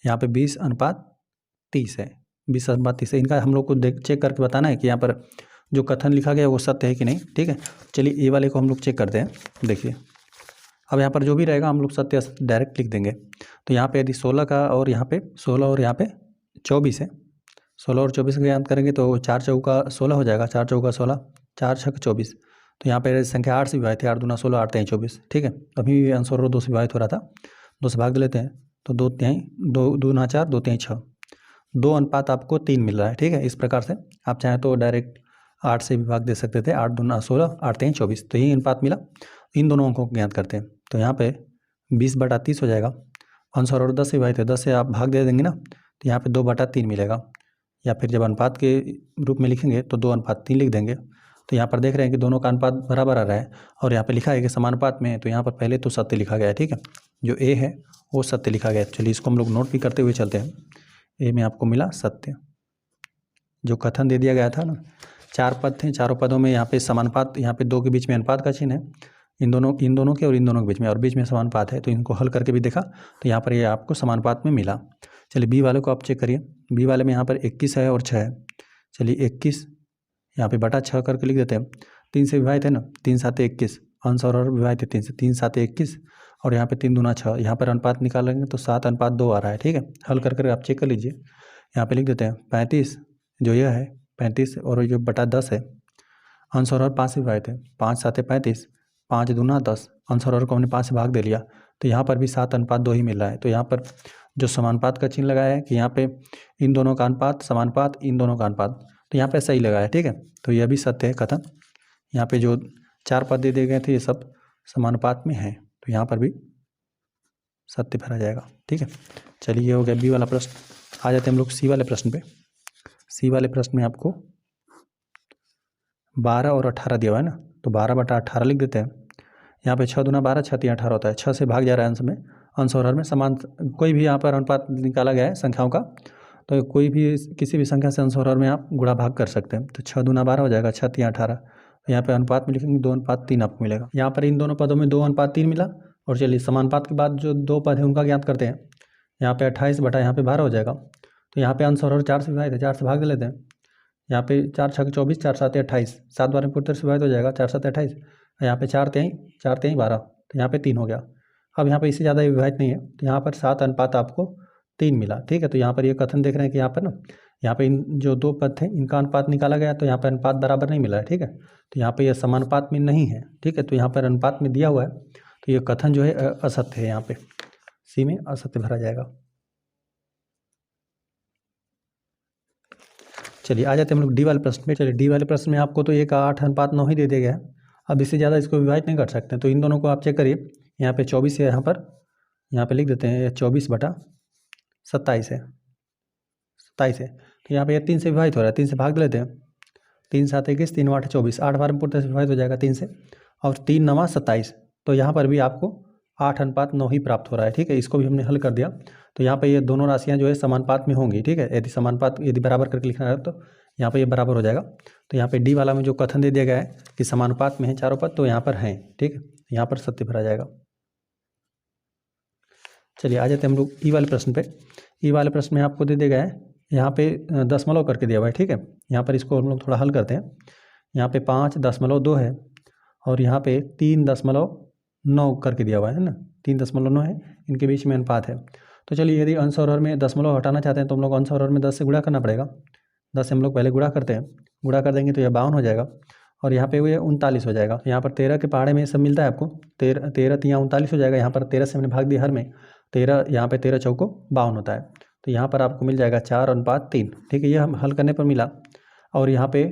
यहाँ पे 20:30 है। 20:30 है। इनका हम लोग को चेक करके बताना है कि यहाँ पर जो कथन लिखा गया है वो सत्य है कि नहीं। ठीक है, चलिए ये वाले को हम लोग चेक करते हैं। देखिए अब यहाँ पर जो भी रहेगा हम लोग सत्य डायरेक्ट लिख देंगे। तो यहाँ पे यदि 16 का और यहाँ पे 16 और यहाँ पे 24 है, 16 और 24 का याद करेंगे तो 4 चौका 16 हो जाएगा, 4 चौका 16, 4 छक 24। तो यहाँ पे संख्या 8 से विभाजित है, 8 दूना 16, 8 तिहाई 24। ठीक है, अभी अंश और 2 से विभाजित हो रहा था, 2 से भाग दे लेते हैं तो 2 तिहाई 2 दूना 4, 2 तिहाई 6, 2:3 आपको 3 मिल रहा है। ठीक है, इस प्रकार से आप चाहें तो डायरेक्ट 8 से विभाग दे सकते थे, 8 दूना 16, 8 तिहाई 24। तो यही अनुपात मिला। इन दोनों अंकों को ज्ञात करते हैं। तो यहाँ पे 20/30 हो जाएगा। अंश और 10 से विभाजित है, 10 से आप भाग दे देंगे ना तो यहाँ पे 2/3 मिलेगा। या फिर जब अनुपात के रूप में लिखेंगे तो 2:3 लिख देंगे। तो यहाँ पर देख रहे हैं कि दोनों का अनुपात बराबर आ रहा है और यहाँ पे लिखा है कि समानुपात में है। तो यहाँ पर पहले तो सत्य लिखा गया है। ठीक है, जो ए है वो सत्य लिखा गया है। चलिए इसको हम लोग नोट भी करते हुए चलते हैं। ए में आपको मिला सत्य। जो कथन दे दिया गया था ना, 4 पद थे, चारों पदों में यहाँ पे समानुपात, यहाँ पे 2 के बीच में अनुपात का चिन्ह है, इन दोनों के और इन दोनों के बीच में, और बीच में समानुपात है। तो इनको हल करके भी देखा तो यहाँ पर ये आपको समानुपात में मिला। चलिए बी वाले को आप चेक करिए। बी वाले में यहाँ पर 21 है और 6 है। चलिए 21 यहाँ पे बटा 6 करके लिख देते हैं। 3 से विभाजित है ना, 3 7 21, अंश और विभाजित है 3 से, 3 7 21 और यहाँ पे 3 दूना 6। यहाँ पर अनुपात निकालेंगे तो 7:2 आ रहा है। ठीक है, हल कर आप चेक कर लीजिए। यहाँ पे लिख देते हैं 35, जो यह है 35 और जो बटा 10 है, अंश और 5 से विभाजित है, 5 7 35, 5 दूना 10, अंश और को हमने 5 से भाग दे लिया। तो यहाँ पर भी 7:2 ही मिल रहा है। तो यहाँ पर जो समानुपात का चिन्ह लगाया है कि यहाँ पे इन दोनों का अनुपात, समानुपात, इन दोनों का अनुपात, तो यहाँ पे सही लगा है। ठीक है, तो यह भी सत्य है कथन। यहाँ पे जो 4 पद दे दिए गए थे ये सब समानुपात में है, तो यहाँ पर भी सत्य भरा जाएगा। ठीक है, चलिए ये हो गया बी वाला प्रश्न। आ जाते हैं हम लोग सी वाले प्रश्न पे। सी वाले प्रश्न में आपको 12 और 18 दिया हुआ है ना, तो 12/18 लिख देते हैं। यहाँ पे 6 दूना 12, 6 तिहाई 18 होता है, 6 से भाग जा रहा है अंश में, अंश और हर में समान कोई भी यहाँ पर अनुपात निकाला गया है संख्याओं का। तो कोई भी किसी भी संख्या से अंश और हर में आप गुणा भाग कर सकते हैं। तो 6 दूना 12 हो जाएगा, 6 तिहाई 18। यहाँ पे अनुपात में लिखेंगे 2:3 आपको मिलेगा। यहाँ पर इन दोनों पदों में 2:3 मिला। और चलिए समानुपात के बाद जो 2 पद है उनका ज्ञात करते हैं। यहाँ पे 28 बटा यहाँ पे 12 हो जाएगा। तो यहाँ पे अंश और 4 से विभाजित है, 4 से भाग दे लेते हैं। यहाँ पे 4 छक 24, 4 7 28, 7 बार में से विभाजित हो जाएगा, 4 7 28। यहाँ पे 4 तिहाई 12, तो यहाँ पे 3 हो गया। अब यहाँ पे इससे ज़्यादा विभाजित नहीं है, तो यहाँ पर 7 अनुपात आपको 3 मिला। ठीक है, तो यहाँ पर ये कथन देख रहे हैं कि यहाँ पर ना यहाँ पे इन जो दो पद थे इनका अनुपात निकाला गया, तो यहाँ पर अनुपात बराबर नहीं मिला है, ठीक है। तो यहाँ पे यह समानुपात में नहीं है, ठीक है। तो यहाँ पर अनुपात में दिया हुआ है, तो ये कथन जो है असत्य है। यहाँ पे सी में असत्य भरा जाएगा। चलिए आ जाते हैं हम लोग डी वाले प्रश्न में। चलिए डी वाले प्रश्न में आपको तो 1:8:9 ही दे दिया गया है। अब इससे ज़्यादा इसको विभाजित नहीं कर सकते, तो इन दोनों को आप चेक करिए। यहाँ पे 24 है, यहाँ पे लिख देते हैं 24/27 है, 27 है। तो यहाँ पे ये 3 से विभाजित हो रहा है, 3 से भाग लेते हैं। 3 7 21, 3 8 24, 8 बार में पूर्णतः से विभाजित हो जाएगा 3 से, और 3 9 27। तो यहाँ पर भी आपको 8:9 ही प्राप्त हो रहा है, ठीक है। इसको भी हमने हल कर दिया। तो यहाँ पे ये दोनों राशियाँ जो है समानुपात में होंगी, ठीक है। यदि समानुपात यदि बराबर करके लिखना है तो यहाँ पे ये बराबर हो जाएगा। तो यहाँ पे डी वाला में जो कथन दे दिया गया है कि समानुपात में है चारों पद, तो यहाँ पर हैं, ठीक है। यहाँ पर सत्य भरा जाएगा। चलिए आ जाते हैं हम लोग ई वाले प्रश्न पे। ई वाले प्रश्न में आपको दे दिया गया है, यहाँ पे दशमलव करके दिया हुआ है, ठीक है। यहाँ पर इसको हम लोग थोड़ा हल करते हैं। यहाँ पे 5.2 है, और यहाँ पे 3.9 करके दिया हुआ है ना, 3.9 है, इनके बीच में अनुपात है। तो चलिए यदि अंश और हर में दशमलव हटाना चाहते हैं तो हम लोग अंश और हर में 10 से गुणा करना पड़ेगा। 10 से हम लोग पहले गुणा करते हैं, गुणा कर देंगे तो यह 52 हो जाएगा, और यहाँ पे ये 39 हो जाएगा। यहाँ पर 13 के पहाड़े में सब मिलता है आपको, 13 यहाँ 39 हो जाएगा। यहाँ पर 13 से हमने भाग दिया हर में, 13 यहाँ पे 13 चौको 52 होता है। तो यहाँ पर आपको मिल जाएगा 4:3, ठीक है। ये हम हल करने पर मिला। और यहाँ पे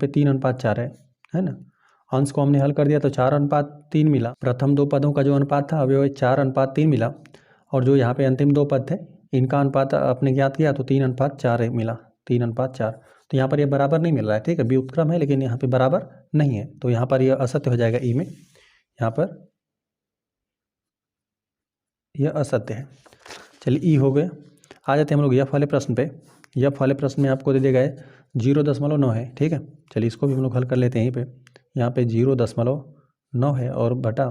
3:4 है ना। अंश को हमने हल कर दिया तो 4:3 मिला। प्रथम दो पदों का जो अनुपात था वो 4:3 मिला, और जो यहाँ पे अंतिम दो पद थे इनका अनुपात अपने ज्ञात किया तो 3:4 मिला, 3:4। तो यहाँ पर ये बराबर नहीं मिल रहा है, ठीक है। व्युत्क्रम है लेकिन यहाँ पे बराबर नहीं है, तो यहाँ पर यह असत्य हो जाएगा। ई में यहाँ पर यह असत्य है। चलिए ई हो गए। आ जाते हैं हम लोग एफ वाले प्रश्न पे। एफ वाले प्रश्न में आपको दे दिया गया है 0.9 है, ठीक है। चलिए इसको भी हम लोग हल कर लेते हैं यहीं पे। यहाँ पे 0.9 है और बटा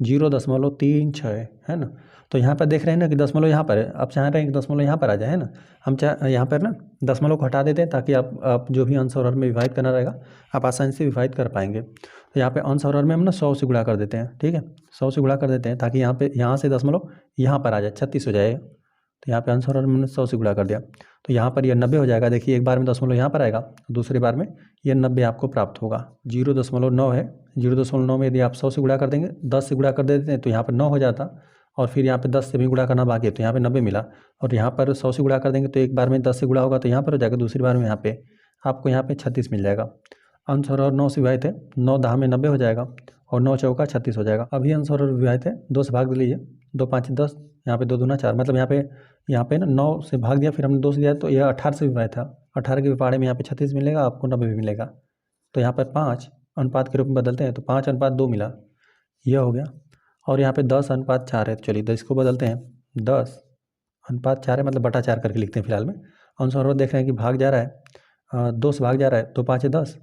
0.36 है ना। तो यहाँ पर देख रहे हैं ना कि दशमलव यहाँ पर है, आप चाह रहे हैं कि दशमलव यहाँ पर आ जाए, है ना। हम यहाँ पर ना दशमलव को हटा देते हैं ताकि आप जो भी अंश और हर में विभाजित करना रहेगा आप आसानी से विभाजित कर पाएंगे। तो यहाँ पे अंश और हर में हम ना 100 से गुणा कर देते हैं, ठीक है। 100 से गुणा कर देते हैं ताकि यहाँ से दशमलव यहाँ पर आ जाए, 36 हो जाएगा। तो यहाँ पे अंश और हर में 100 से गुणा कर दिया, तो यहाँ पर यह 90 हो जाएगा। देखिए एक बार में दशमलव यहाँ पर आएगा, दूसरी बार में यह 90 आपको प्राप्त होगा। 0.9 है, 0.9 में यदि आप 100 से गुणा कर देंगे, 10 से गुणा कर देते हैं तो यहाँ पर 9 हो जाता, और फिर यहाँ पे 10 से भी गुणा करना बाकी है तो यहाँ पे 90 मिला। और यहाँ पर 100 से गुणा कर देंगे तो एक बार में 10 से गुणा होगा तो यहाँ पर हो जाएगा, दूसरी बार में यहाँ पे आपको यहाँ पे 36 मिल जाएगा। अंश और 9 से विभाजित है, 9 10 में 90 हो जाएगा, और 9 चौका 36 हो जाएगा। अभी अंश और विभाजित है, 2 से भाग दे लीजिए, 2 5 10, यहाँ पे 2 दूना 4, मतलब यहाँ पे ना 9 से भाग दिया, फिर हमने 2 से दिया तो यह 18 से विभाजित था। 18 के विपाड़े में यहाँ पे 36 मिलेगा, आपको 90 भी मिलेगा। तो यहाँ पर 5 अनुपात के रूप में बदलते हैं तो 5:2 मिला, यह हो गया। और यहाँ पे 10:4 है, तो चलिए 10 को बदलते हैं, 10:4 है, मतलब बटा 4 करके लिखते हैं फिलहाल में। अंश और देख रहे हैं कि भाग जा रहा है, 2 से भाग जा रहा है, 2 5 10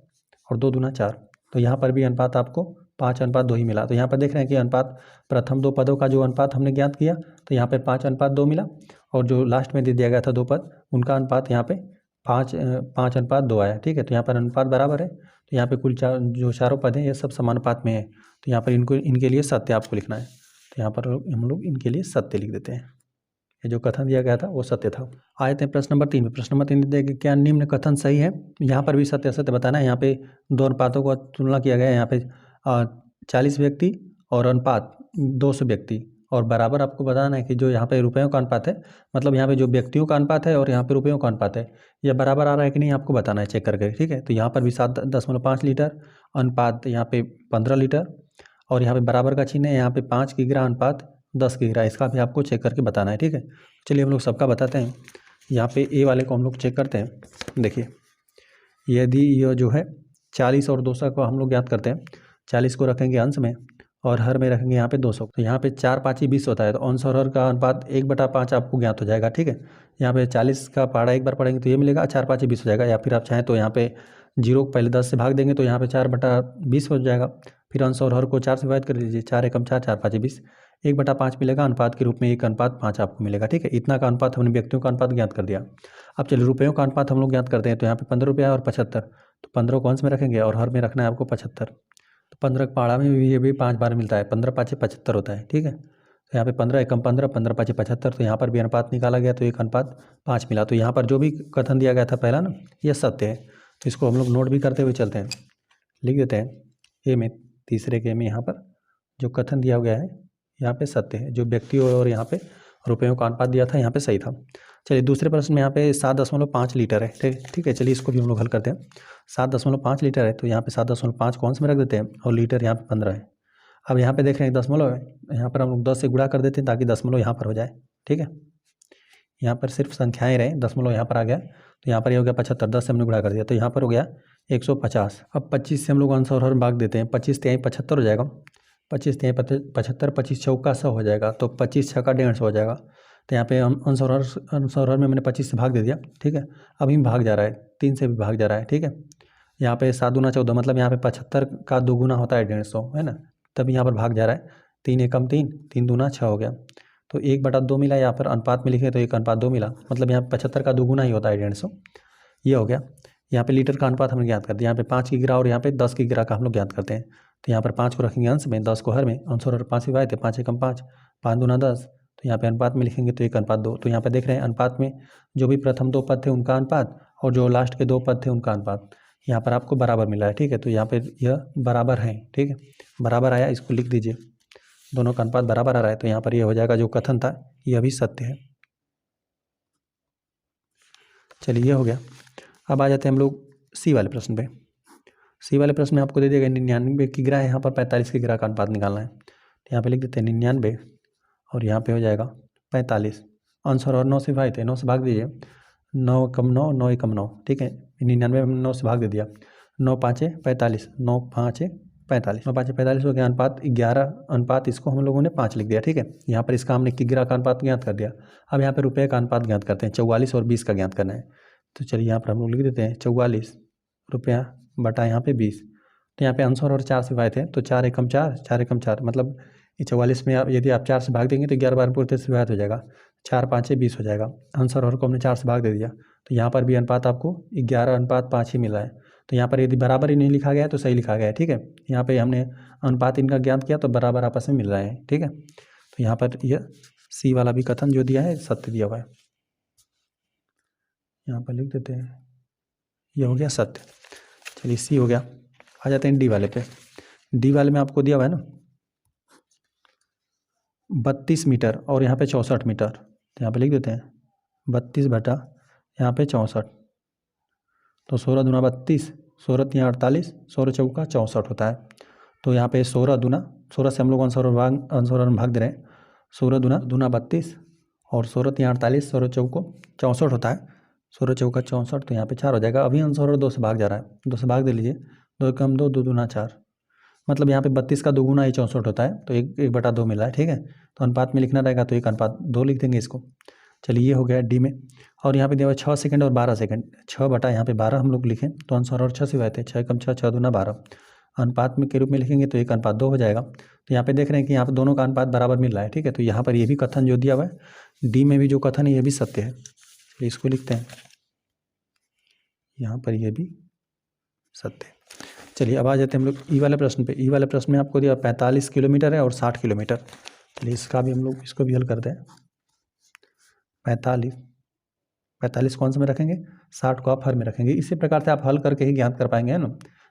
और 2 दूना 4। तो यहाँ पर भी अनुपात आपको 5:2 ही मिला। तो यहाँ पर देख रहे हैं कि अनुपात प्रथम दो पदों का जो अनुपात हमने ज्ञात किया तो यहाँ पे 5:2 मिला, और जो लास्ट में दे दिया गया था दो पद उनका अनुपात यहाँ पे 5:2 आया, ठीक है। तो यहाँ पर अनुपात बराबर है, तो यहाँ पे कुल जो चारों पद हैं ये सब समानुपात में है। तो यहाँ पर इनके लिए सत्य आपको लिखना है, तो यहाँ पर हम लोग इनके लिए सत्य लिख देते हैं। ये जो कथन दिया गया था वो सत्य था। आए थे प्रश्न नंबर 3 में। प्रश्न नंबर 3 देखिए, क्या निम्न कथन सही है। यहाँ पर भी सत्य असत्य बताना है। यहाँ पे दो अनुपातों को तुलना किया गया है, यहाँ पे 40 व्यक्ति और अनुपात 200 व्यक्ति, और बराबर आपको बताना है कि जो यहाँ पे रुपयों का अनुपात है, मतलब यहाँ पे जो व्यक्तियों का अनुपात है और यहाँ पे रुपयों का अनुपात है, यह बराबर आ रहा है कि नहीं आपको बताना है चेक करके, ठीक है। तो यहाँ पर भी 7.5 लीटर अनुपात यहाँ पे 15 लीटर, और यहाँ पे बराबर का चिन्ह है, यहाँ पे 5 किग्रा अनुपात 10 किग्रा, इसका भी आपको चेक करके बताना है, ठीक है। चलिए हम लोग सबका बताते हैं। यहाँ पे ए वाले को हम लोग चेक करते हैं। देखिए यदि यह जो है 40 और 200 को हम लोग ज्ञात करते हैं, 40 को रखेंगे अंश में और हर में रखेंगे यहाँ पे 200, तो यहाँ पे 4 5 20 होता है, तो अंश और हर का अनुपात 1/5 आपको ज्ञात हो जाएगा, ठीक है। यहाँ पे 40 का पहाड़ा एक बार पढ़ेंगे तो ये मिलेगा 4 5 20 हो जाएगा, या फिर आप चाहें तो यहाँ पे 0 को पहले 10 से भाग देंगे तो यहाँ पे 4/20 हो जाएगा। फिर अंश और हर को 4 से डिवाइड कर लीजिए, 4 एकम 4, 4 5 20, 1/5 मिलेगा अनुपात के रूप में, 1:5 आपको मिलेगा, ठीक है। इतना का अनुपात हमने व्यक्तियों का अनुपात ज्ञात कर दिया। अब चलिए रुपयों का अनुपात हम लोग ज्ञात करते हैं। तो यहाँ पे 15 रुपया और 75, तो 15 को अंश में रखेंगे और हर में रखना है आपको 75। तो 15 का पहाड़ा में भी ये भी 5 बार मिलता है, 15 5 75 होता है, ठीक है। तो यहाँ पे 15 एकम 15, 15 5 75, तो यहाँ पर भी अनुपात निकाला गया तो 1:5 मिला। तो यहाँ पर जो भी कथन दिया गया था पहला ना, यह सत्य है। तो इसको हम लोग नोट भी करते हुए चलते हैं, लिख देते हैं ए में, तीसरे के में यहाँ पर जो कथन दिया गया है यहाँ पे सत्य है। जो व्यक्तियों और यहाँ पे रुपयों का अनुपात दिया था यहाँ पे सही था। चलिए दूसरे प्रश्न में यहाँ पे 7.5 लीटर है। ठीक है, चलिए इसको भी हम लोग हल करते हैं। 7.5 लीटर है तो यहाँ पे 7.5 कौन से में रख देते हैं और लीटर यहाँ पे 15 है। अब यहाँ पे देख रहे हैं दशमलव है, यहाँ पर हम लोग 10 से गुणा कर देते हैं ताकि दशमलव यहाँ पर हो जाए। ठीक है, यहाँ पर सिर्फ संख्याएं रहे, दशमलव यहाँ पर आ गया तो यहाँ पर ये हो गया 75, 10 से हमने गुणा कर दिया तो यहाँ पर हो गया 150। अब 25 से हम लोग आंसर और भाग देते हैं, 25 तिहाई 75 हो जाएगा, 25 तिहाई 75, 25 चौका 100 हो जाएगा, तो 25 छक्का 150 हो जाएगा। तो यहाँ पे आंसर में मैंने 25 से भाग दे दिया। ठीक है, अभी भाग जा रहा है, 3 से भी भाग जा रहा है। ठीक है, यहाँ पे 7 दूना 14, मतलब यहाँ पे 75 का दोगुना होता है 150, है ना, तभी यहाँ पर भाग जा रहा है। 3 एकम 3, 3 दूना 6 हो गया, तो 1/2 मिला। यहाँ पर अनुपात में लिखे तो 1:2 मिला, मतलब यहाँ 75 का दोगुना ही होता है 150, ये हो गया। यहाँ पे लीटर का अनुपात हमने ज्ञात कर दिया, यहाँ पे 5 की गिरा और यहाँ पे 10 की गिरा का हम लोग ज्ञात करते हैं। तो यहाँ पर 5 को रखेंगे अंश में, 10 को हर में, आंसर और 5 विभाजित थे, 5 एकम 5, 5 दूना 10, तो यहाँ पे अनुपात में लिखेंगे तो 1:2। तो यहाँ पे देख रहे हैं अनुपात में जो भी प्रथम 2 पद थे उनका अनुपात और जो लास्ट के 2 पद थे उनका अनुपात यहाँ पर आपको बराबर मिला है। ठीक है, तो यहाँ पे यह बराबर है। ठीक है, बराबर आया, इसको लिख दीजिए, दोनों का अनुपात बराबर आ रहा है तो यहाँ पर यह हो जाएगा जो कथन था यह भी सत्य है। चलिए ये हो गया। अब आ जाते हैं हम लोग सी वाले प्रश्न पे। सी वाले प्रश्न में आपको दे दिया गया 99 की गिरा है, यहाँ पर 45 की गिरा का अनुपात निकालना है। तो यहाँ पे लिख देते हैं 99 और यहाँ पे हो जाएगा 45, आंसर और 9 से भाई थे, 9 से भाग दीजिए, 9 कम 9, 9 एकम 9। ठीक है, 99 हमने 9 से भाग दे दिया, 9 5 45, 9 5 45, 9 5 45 हो गया। अनुपात 11, अनुपात इसको हम लोगों ने 5 लिख दिया। ठीक है, यहाँ पर इसका हमने की गिरा का अनुपात ज्ञात कर दिया। अब यहाँ पे रुपये का अनुपात ज्ञात करते हैं, 44 और 20 का ज्ञात करना है। तो चलिए यहाँ पर हम लोग लिख देते हैं 44 रुपया बटा यहाँ पे 20। तो यहाँ पे आंसर और 4 से भाई थे तो 4 एकम 4, 4 एकम 4, मतलब 44 में यदि आप 4 से भाग देंगे तो 11 बार पूर्ति से भाग हो जाएगा, 4 5 20 हो जाएगा। आंसर और को हमने 4 से भाग दे दिया तो यहाँ पर भी अनुपात आपको 11:5 ही मिला है। तो यहाँ पर यदि बराबर ही नहीं लिखा गया है तो सही लिखा गया है। ठीक है, यहाँ पे हमने अनुपात इनका ज्ञात किया तो बराबर आपस में मिल रहा है। ठीक है, तो यहाँ पर यह सी वाला भी कथन जो दिया है सत्य दिया हुआ है, यहाँ पर लिख देते हैं, यह हो गया सत्य। चलिए सी हो गया। आ जाते हैं डी वाले पे। डी वाले में आपको दिया हुआ है ना 32 मीटर और यहाँ पे 64 मीटर, तो यहाँ पे लिख देते हैं 32 बटा यहाँ पे 64, तो 16 दूना 32, 16 तिहाई 48, 16 चौका 64 होता है। तो यहाँ पे 16 दूना, 16 से हम लोग आंसर और भाग दे रहे हैं, 16 दूना 32 और 16 तिहाई 48, 16 चौको 64 होता है, 16 चौका 64, तो यहाँ पे 4 हो जाएगा। अभी आंसर और 2 से भाग जा रहा है, 2 से भाग दे लीजिए, 2 एकम 2, 2 दूना 4, मतलब यहाँ पे 32 का दोगुना ही 64 होता है, तो 1/2 मिला है। ठीक है, तो अनुपात में लिखना रहेगा तो 1:2 लिख देंगे इसको। चलिए ये हो गया डी में। और यहाँ पे दिया हुआ 6 सेकंड और 12 सेकंड, 6 बटा यहाँ पे 12 हम लोग लिखें तो आंसर और 6 से आते हैं, 6 एकम 6, 6 दूना 12, अनुपात में के रूप में लिखेंगे तो 1:2 हो जाएगा। तो यहाँ पे देख रहे हैं कि यहाँ पे दोनों का अनुपात बराबर मिल रहा है। ठीक है, तो यहाँ पर ये भी कथन जो दिया हुआ है डी में भी जो कथन है ये भी सत्य है, तो इसको लिखते हैं, यहाँ पर ये भी सत्य है। चलिए अब आ जाते हैं हम लोग ई वाले प्रश्न पे। ई वाले प्रश्न में आपको दिया 45 किलोमीटर है और 60 किलोमीटर। चलिए इसका भी हम लोग इसको भी हल करते हैं। 45 कौन से में रखेंगे, 60 को आप हर में रखेंगे। इसी प्रकार से आप हल करके ही ज्ञात कर पाएंगे, है ना,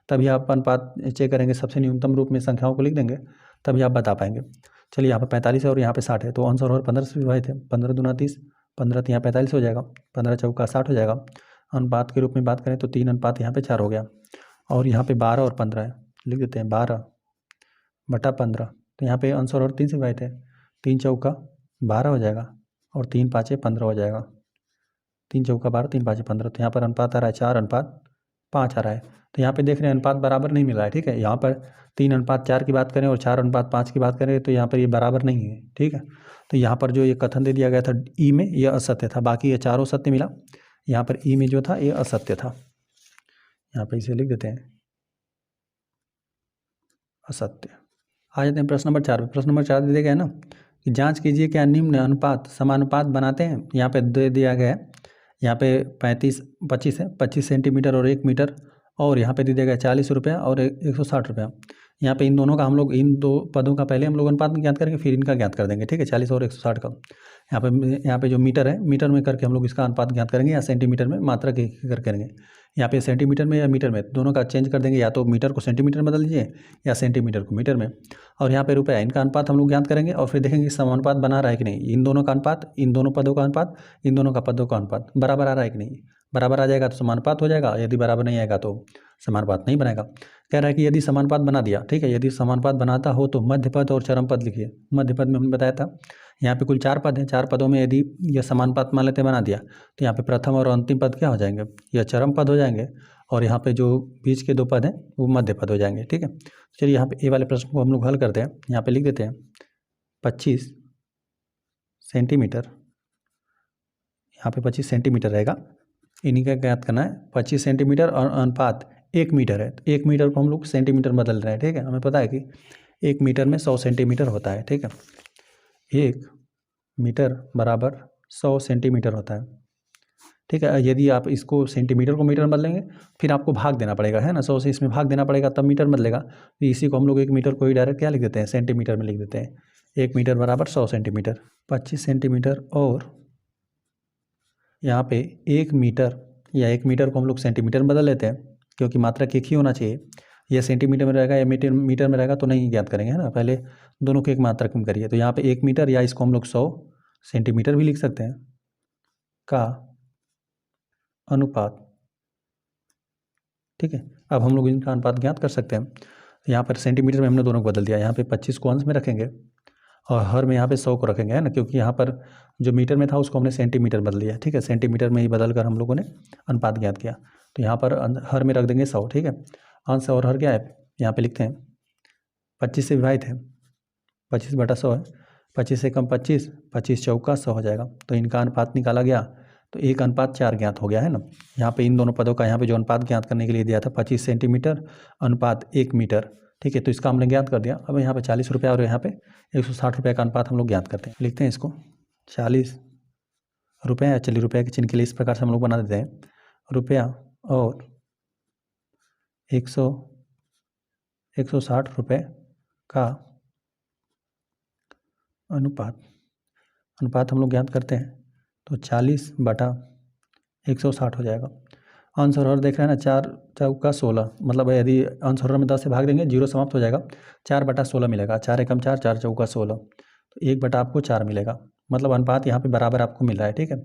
तभी आप अनुपात चेक करेंगे, सबसे न्यूनतम रूप में संख्याओं को लिख देंगे तभी आप बता पाएंगे। चलिए यहाँ पर 45 है और यहाँ पे 60 है, तो आंसर और 15 से विभाजित है, 15 दूना 30, 15 यहाँ 45 हो जाएगा, 15 चौका 60 हो जाएगा। अनुपात के रूप में बात करें तो 3 अनुपात यहाँ पे 4 हो गया, और यहाँ पे 12 और 15 है, लिख देते हैं 12 बटा 15, तो यहाँ पे आंसर और 3 से भाई थे, 3 चौका 12 हो जाएगा और 3 5 15 हो जाएगा, 3 चौका 12, 3 5 15, तो यहाँ पर अनुपात आ रहा है 4:5 आ रहा है। तो यहाँ पे देख रहे हैं अनुपात बराबर नहीं मिल रहा है। ठीक है, यहाँ पर 3:4 की बात करें और 4:5 की बात करें तो यहाँ पर ये बराबर नहीं है। ठीक है, तो यहाँ पर जो ये कथन दे दिया गया था ई में यह असत्य था, बाकी ये चारों सत्य मिला, यहाँ पर ई में जो था ये असत्य था, यहाँ पर इसे लिख देते हैं असत्य। आ जाते हैं प्रश्न नंबर 4 पे। प्रश्न नंबर 4 दे दिया गया है ना कि जांच कीजिए क्या निम्न अनुपात समानुपात बनाते हैं। यहाँ पे दे दिया गया है, यहाँ पे 25 है, 25 सेंटीमीटर और 1 मीटर, और यहाँ पे दे दिया गया 40 रुपया और 160 रुपया। यहाँ पे इन दोनों का हम लोग, इन दो पदों का पहले हम लोग अनुपात में ज्ञात करेंगे, फिर इनका ज्ञात कर देंगे, ठीक है। 40 और 160 का यहाँ पे जो मीटर है, मीटर में करके हम लोग इसका अनुपात ज्ञात करेंगे, या सेंटीमीटर में मात्रक एक कर करेंगे। यहाँ पे सेंटीमीटर में या मीटर में, दोनों का चेंज कर देंगे, या तो मीटर को सेंटीमीटर में बदल दीजिए या सेंटीमीटर को मीटर में। और यहाँ पे रुपया, इनका अनुपात हम लोग ज्ञात करेंगे और फिर देखेंगे समानुपात बना रहा है कि नहीं। इन दोनों का अनुपात, इन दोनों पदों का अनुपात, इन दोनों का पदों का अनुपात बराबर आ रहा है कि नहीं। बराबर आ जाएगा तो समानुपात हो जाएगा, यदि बराबर नहीं आएगा तो समानुपात नहीं बनेगा। कह रहा है कि यदि समानुपात बना दिया, ठीक है, यदि समानुपात बनाता हो तो मध्य पद और चरम पद लिखिए। मध्य पद में हमने बताया था यहाँ पे कुल 4 पद हैं, 4 पदों में यदि यह समानुपात मान लेते बना दिया तो यहाँ पे प्रथम और अंतिम पद क्या हो जाएंगे, यह चरम पद हो जाएंगे, और यहाँ पे जो बीच के 2 पद हैं वो मध्य पद हो जाएंगे, ठीक है। चलिए यहाँ पे ए वाले प्रश्न को हम लोग हल करते हैं। यहाँ पे लिख देते हैं 25 सेंटीमीटर, यहाँ पे 25 सेंटीमीटर रहेगा, इन्हीं का ज्ञात करना है। 25 सेंटीमीटर और अनुपात 1 मीटर है, तो 1 मीटर को हम लोग सेंटीमीटर बदल रहे हैं, ठीक है। हमें पता है कि 1 मीटर में 100 सेंटीमीटर होता है, ठीक है। 1 मीटर बराबर 100 सेंटीमीटर होता है, ठीक है। यदि आप इसको सेंटीमीटर को मीटर में बदलेंगे फिर आपको भाग देना पड़ेगा, है ना, 100 से इसमें भाग देना पड़ेगा तब मीटर बदलेगा। तो इसी को हम लोग 1 मीटर को ही डायरेक्ट क्या लिख देते हैं, सेंटीमीटर में लिख देते हैं। 1 मीटर बराबर 100 सेंटीमीटर। 25 सेंटीमीटर और यहाँ पे 1 मीटर, या 1 मीटर को हम लोग सेंटीमीटर में बदल लेते हैं क्योंकि मात्रक एक ही होना चाहिए। यह सेंटीमीटर में रहेगा या मीटर में रहेगा तो नहीं ज्ञात करेंगे, है ना, पहले दोनों को एक मात्रक में करिए। तो यहाँ पे 1 मीटर, या इसको हम लोग 100 सेंटीमीटर भी लिख सकते हैं, का अनुपात, ठीक है। अब हम लोग इनका अनुपात ज्ञात कर सकते हैं। यहाँ पर सेंटीमीटर में हमने दोनों को बदल दिया, यहाँ पे 25 को अंश में रखेंगे और हर में यहाँ पे 100 को रखेंगे, है ना, क्योंकि यहाँ पर जो मीटर में था उसको हमने सेंटीमीटर बदल दिया, ठीक है। सेंटीमीटर में ही बदल कर हम लोगों ने अनुपात ज्ञात किया। तो यहाँ पर हर में रख देंगे 100, ठीक है। अंश और हर क्या है, यहाँ पे लिखते हैं 25 से विभाजित है, 25/100 है, 25 से कम 25, 25 चौका 100 हो जाएगा। तो इनका अनुपात निकाला गया तो 1:4 ज्ञात हो गया, है ना। यहाँ पे इन दोनों पदों का यहाँ पे जो अनुपात ज्ञात करने के लिए दिया था 25 सेंटीमीटर अनुपात 1 मीटर, ठीक है। तो इसका हमने ज्ञात कर दिया। अब यहाँ पे 40 रुपया और यहाँ पे 160 रुपये का अनुपात हम लोग ज्ञात करते हैं। लिखते हैं इसको 40 रुपये, चलिए रुपये के चिन्ह के लिए इस प्रकार से हम लोग बना देते हैं, रुपया और 160 रुपये का अनुपात हम लोग ज्ञात करते हैं। तो 40/160 हो जाएगा। अंश और हर देख रहे हैं ना, 4 चौका 16, मतलब यदि अंश और हर में 10 से भाग देंगे 0 समाप्त हो जाएगा, 4/16 मिलेगा। 4 एकम 4, 4 चौका 16, तो 1 आपको 4 मिलेगा। मतलब अनुपात यहाँ पे बराबर आपको मिल रहा है, ठीक है।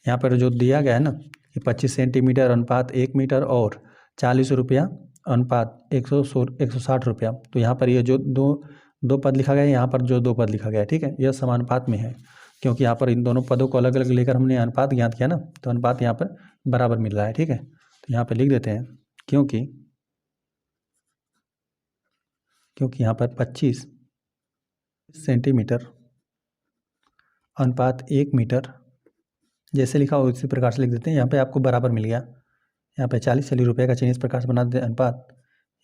यहाँ पर जो दिया गया है ना कि 25 सेंटीमीटर अनुपात 1 मीटर और 40 रुपया अनुपात 160 रुपया, तो यहाँ पर ये जो दो पद लिखा गया है, यहाँ पर जो 2 पद लिखा गया है, ठीक है, यह समानुपात में है, क्योंकि यहाँ पर इन दोनों पदों को अलग अलग लेकर हमने अनुपात ज्ञात किया ना, तो अनुपात यहाँ पर बराबर मिल रहा है, ठीक है। तो यहाँ पर लिख देते हैं क्योंकि यहाँ पर 25 सेंटीमीटर अनुपात 1 मीटर जैसे लिखा हो उसी प्रकार से लिख देते हैं। यहाँ पे आपको बराबर मिल गया। यहाँ पे 40, चलिए रुपये का चिन्ह इस प्रकार से बना देते हैं, अनुपात,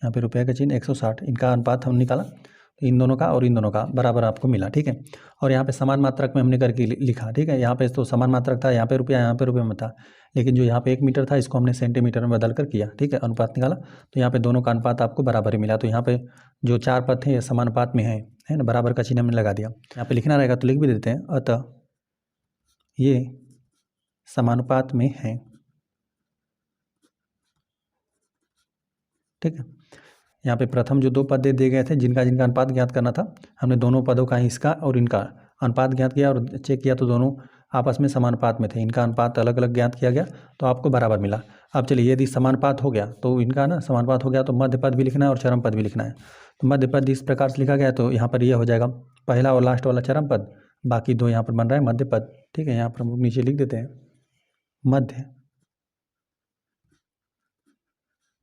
यहाँ पे रुपये का चिन्ह 160, इनका अनुपात हम निकाला, तो इन दोनों का और इन दोनों का बराबर आपको मिला, ठीक है। और यहाँ पे समान मात्रक में हमने करके लिखा, ठीक है। यहाँ पे तो समान मात्रक था, यहाँ पे रुपया, यहाँ पे रुपये में था, लेकिन जो यहाँ पे 1 मीटर था इसको हमने सेंटीमीटर में बदल कर किया, ठीक है, अनुपात निकाला, तो यहाँ पे दोनों का अनुपात आपको बराबर ही मिला। तो यहाँ पे जो 4 पद थे ये समानुपात में है ना, बराबर का चिन्ह हमने लगा दिया। यहाँ पे लिखना रहेगा तो लिख भी देते हैं, अतः ये समानुपात में है, ठीक है। यहाँ पे प्रथम जो 2 पद दे दिए गए थे जिनका अनुपात ज्ञात करना था, हमने दोनों पदों का इसका और इनका अनुपात ज्ञात किया और चेक किया तो दोनों आपस में समानुपात में थे। इनका अनुपात अलग अलग ज्ञात किया गया तो आपको बराबर मिला। अब चलिए यदि समानुपात हो गया तो इनका ना समानुपात हो गया तो मध्य पद भी लिखना है और चरम पद भी लिखना है। तो मध्य पद इस प्रकार से लिखा गया तो यहाँ पर यह हो जाएगा पहला और लास्ट वाला चरम पद, बाकी 2 यहाँ पर बन रहा है मध्य पद, ठीक है। यहाँ पर हम नीचे लिख देते हैं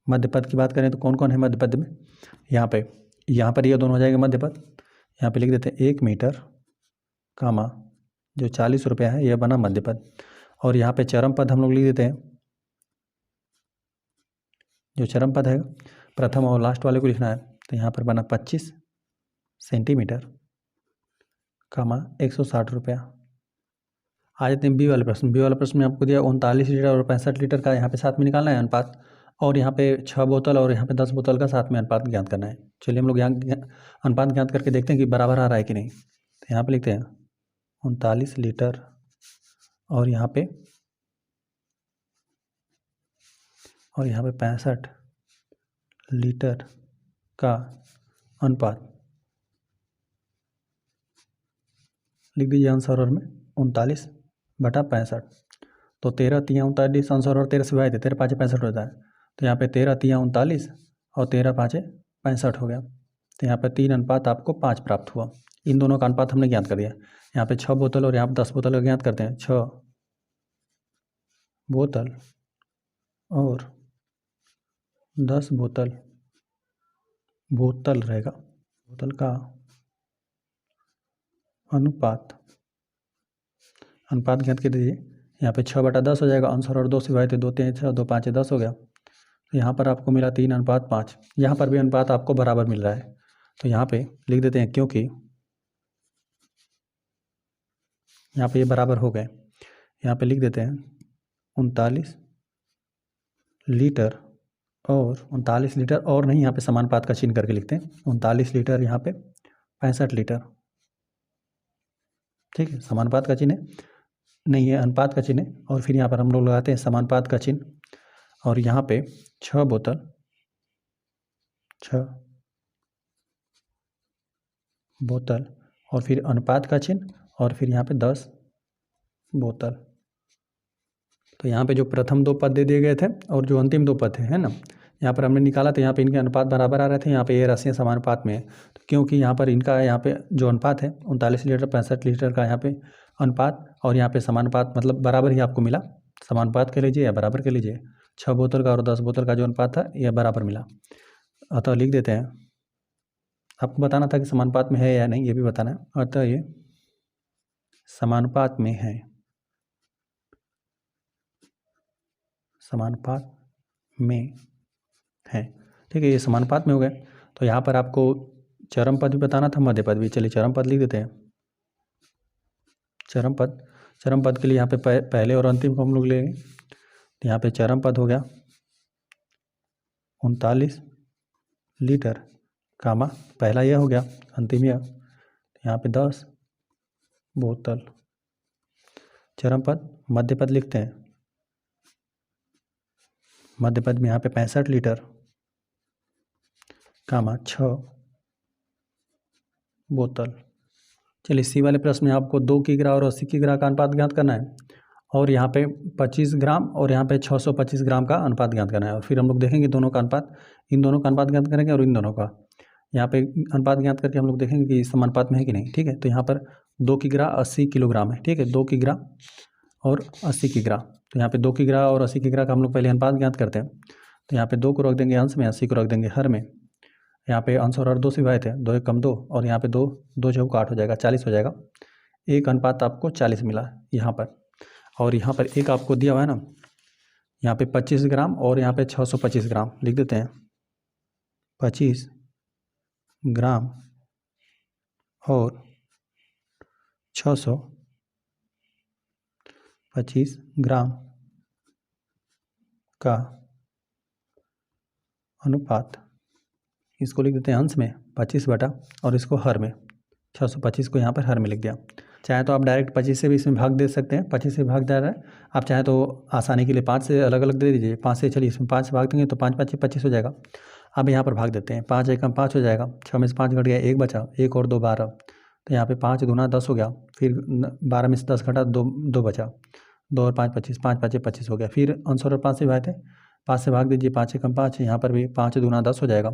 मध्य पद की बात करें तो कौन कौन है मध्य पद में, यहाँ पर ये दोनों हो जाएंगे मध्य पद। यहाँ पे लिख देते हैं 1 मीटर कामा जो 40 रुपया है यह बना मध्य पद, और यहाँ पे चरम पद हम लोग लिख देते हैं। जो चरम पद है प्रथम और लास्ट वाले को लिखना है, तो यहाँ पर बना 25 सेंटीमीटर कामा 160 रुपया। आ जाते हैं बी वाले प्रश्न। बी वाले प्रश्न में आपको दिया 39 लीटर और 65 लीटर का यहाँ पे साथ में निकालना है अनुपात। और यहाँ पे 6 बोतल और यहाँ पे 10 बोतल का साथ में अनुपात ज्ञात करना है। चलिए हम लोग यहाँ अनुपात ज्ञात करके देखते हैं कि बराबर आ रहा है कि नहीं। तो यहाँ पे लिखते हैं 39 लीटर और यहाँ पे 65 लीटर का अनुपात लिख दीजिए आंसर और में 39/65। तो 13 तिया 39 आंसर और 13 से भाई थे, 13 पाँचे 65 होता है। तो यहाँ पे 13 तिया 39 और 13 पाँचे 65 हो गया। तो यहाँ पे 3 आपको 5 प्राप्त हुआ। इन दोनों का अनुपात हमने ज्ञात कर दिया। यहाँ पे 6 बोतल और यहाँ पे 10 बोतल का ज्ञात करते हैं। 6 बोतल और 10 बोतल रहेगा, बोतल का अनुपात ज्ञात कर दीजिए। यहाँ पे 6/10 हो जाएगा। आंसर और 2 से भाई थे, 2 3 6 2 5 10 हो गया। तो यहाँ पर आपको मिला 3:5। यहाँ पर भी अनुपात आपको बराबर मिल रहा है। तो यहाँ पे लिख देते हैं क्योंकि यहाँ पे ये बराबर हो गए। यहाँ पे लिख देते हैं 39 लीटर और 39 लीटर और नहीं, यहाँ पे समानुपात का चिन्ह करके लिखते हैं 39 लीटर, यहाँ पे 65 लीटर। ठीक है, समानुपात का चिन्ह नहीं है, अनुपात का चिन्ह है। और फिर यहाँ पर हम लोग लगाते हैं समानुपात का चिन्ह और यहाँ पे 6 बोतल और फिर अनुपात का चिन्ह और फिर यहाँ पे 10 बोतल। तो यहाँ पे जो प्रथम 2 पद दे दिए गए थे और जो अंतिम 2 पद थे, है ना, यहाँ पर हमने निकाला तो यहाँ पे इनके अनुपात बराबर आ रहे थे। यहाँ पे ये राशियाँ समानुपात में है। तो क्योंकि यहाँ पर इनका यहाँ पे जो अनुपात है 39 लीटर 65 लीटर का यहाँ पे अनुपात और यहाँ पे समानुपात मतलब बराबर ही आपको मिला। समानुपात के लीजिए या बराबर के लीजिए। 6 बोतल का और 10 बोतल का जो अनुपात था यह बराबर मिला। अतः लिख देते हैं, आपको बताना था कि समानुपात में है या नहीं, ये भी बताना है। अतः ये समानुपात में है, समानुपात में है। ठीक है, ये समानुपात में हो गए। तो यहाँ पर आपको चरम पद भी बताना था, मध्य पद भी। चलिए चरम पद लिख देते हैं। चरम पद के लिए यहाँ पे पहले और अंतिम को हम लोग लेंगे। तो यहाँ पे चरम पद हो गया 39 लीटर कामा पहला यह हो गया, अंतिम यह। यहाँ पे 10 बोतल। चरम पद मध्य पद लिखते हैं। मध्य पद में यहाँ पे 65 लीटर कामा 6 बोतल। चलिए सी वाले प्रश्न में आपको 2 किग्रा और 80 किग्रा का अनुपात ज्ञात करना है और यहाँ पे 25 ग्राम और यहाँ पे 625 ग्राम का अनुपात ज्ञात करना है। और फिर हम लोग देखेंगे दोनों का अनुपात, इन दोनों का अनुपात ज्ञात करेंगे और इन दोनों का यहाँ पे अनुपात ज्ञात करके हम लोग देखेंगे कि समानुपात में है कि नहीं। ठीक है, तो यहाँ पर 2 किग्रा 80 किलोग्राम है। ठीक है, 2 किग्रा और 80 किग्रा। तो यहाँ पे 2 किग्रा और 80 किग्रा का हम लोग पहले अनुपात ज्ञात करते हैं। तो यहाँ पे 2 को रख देंगे अंश में, 80 को रख देंगे हर में। यहाँ पे आंसर और 2 से भाई थे, 2 1 कम 2 और यहाँ पे 2 चौका 8 हो जाएगा, 40 हो जाएगा। एक अनुपात आपको 40 मिला यहाँ पर। और यहाँ पर एक आपको दिया हुआ है ना, यहाँ पे 25 ग्राम और यहाँ पे 625 ग्राम लिख देते हैं। 25 ग्राम और 625 ग्राम का अनुपात, इसको लिख देते हैं अंश में 25 बटा और इसको हर में 625 को यहाँ पर हर में लिख दिया। चाहे तो आप डायरेक्ट 25 से भी इसमें भाग दे सकते हैं, 25 से भाग जा रहा है। आप चाहे तो आसानी के लिए 5 से अलग अलग दे दीजिए। 5 से चलिए इसमें 5 से भाग देंगे तो 5 5 25 हो जाएगा। अब यहाँ पर भाग देते हैं, 5 1 5 हो जाएगा, 6 में से 5 घट गया, 1 बचा, 1 और 2 12। तो यहाँ पे 5 दूना 10 हो गया, फिर 12 में से 10 घटा 2 बचा, 2 और 5 25, 5 5 25 हो गया। फिर आंसर और 5 से भाग थे, 5 से भाग दीजिए, 5 1 5, यहाँ पर भी 5 दूना 10 हो जाएगा,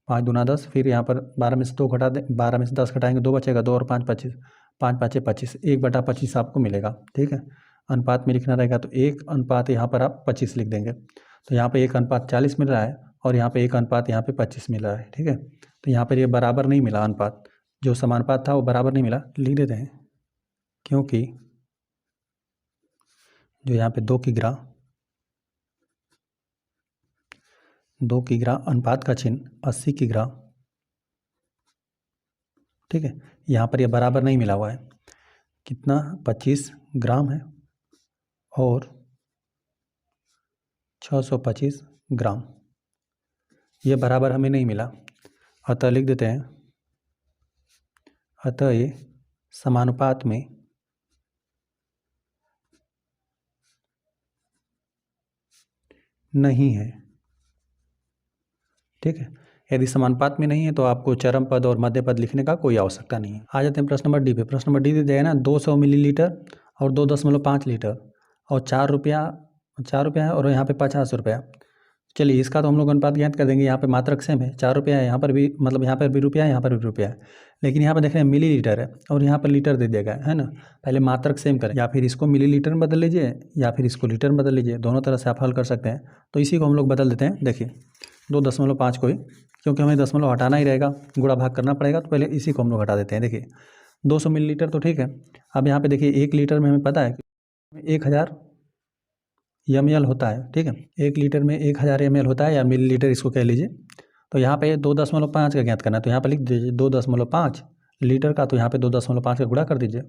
5 दूना 10। फिर यहाँ पर 12 में से 2 घटा दें, 12 में से 10 घटाएंगे 2 बचेगा, 2 और 5 25, 5 5 25, 1/25 आपको मिलेगा। ठीक है, अनुपात में लिखना रहेगा तो 1 अनुपात यहाँ पर आप 25 लिख देंगे। तो यहाँ पे 1 अनुपात 40 मिल रहा है और यहाँ पे 1 अनुपात यहाँ पे 25 मिल रहा है। ठीक है, तो यहाँ पर ये बराबर नहीं मिला अनुपात, जो समानुपात था वो बराबर नहीं मिला। लिख देते हैं क्योंकि जो यहाँ पे 2 किग्रा अनुपात का चिन्ह 80 किग्रा। ठीक है, यहाँ पर ये बराबर नहीं मिला हुआ है। कितना 25 ग्राम है और 625 ग्राम। ये बराबर हमें नहीं मिला, अतः लिख देते हैं, अतः ये समानुपात में नहीं है। ठीक है, यदि समानुपात में नहीं है तो आपको चरम पद और मध्य पद लिखने का कोई आवश्यकता नहीं है। आ जाते हैं प्रश्न नंबर डी पे। प्रश्न नंबर डी दे दिया है ना 200 मिलीलीटर और 2.5 लीटर और 4 रुपया है और यहाँ पे 50 रुपया। चलिए इसका तो हम लोग अनुपात ज्ञात कर देंगे। यहाँ पे मात्रक सेम है, 4 रुपया है, यहाँ पर भी मतलब यहाँ पर भी रुपया है, यहाँ पर भी रुपया है, लेकिन यहाँ पर देख रहे हैं मिलीलीटर है और यहाँ पर लीटर दे दिया गया है ना। पहले मात्रक सेम करें, या फिर इसको मिलीलीटर में बदल लीजिए या फिर इसको लीटर में बदल लीजिए, दोनों तरह से आप हल कर सकते हैं। तो इसी को हम लोग बदल देते हैं। देखिए 2.5 को ही, क्योंकि हमें दशमलव हटाना ही रहेगा, गुणा भाग करना पड़ेगा, तो पहले इसी को हम लोग हटा देते हैं। देखिए 200 मिलीलीटर तो ठीक है। अब यहाँ पे देखिए 1 लीटर में हमें पता है कि 1000 ml होता है। ठीक है, 1 लीटर में 1000 ml होता है, या मिलीलीटर इसको कह लीजिए। तो यहाँ पे 2.5 का ज्ञात करना है, तो यहाँ पर लिख दीजिए 2.5 लीटर का, तो यहाँ पे 2.5 का गुणा कर दीजिए।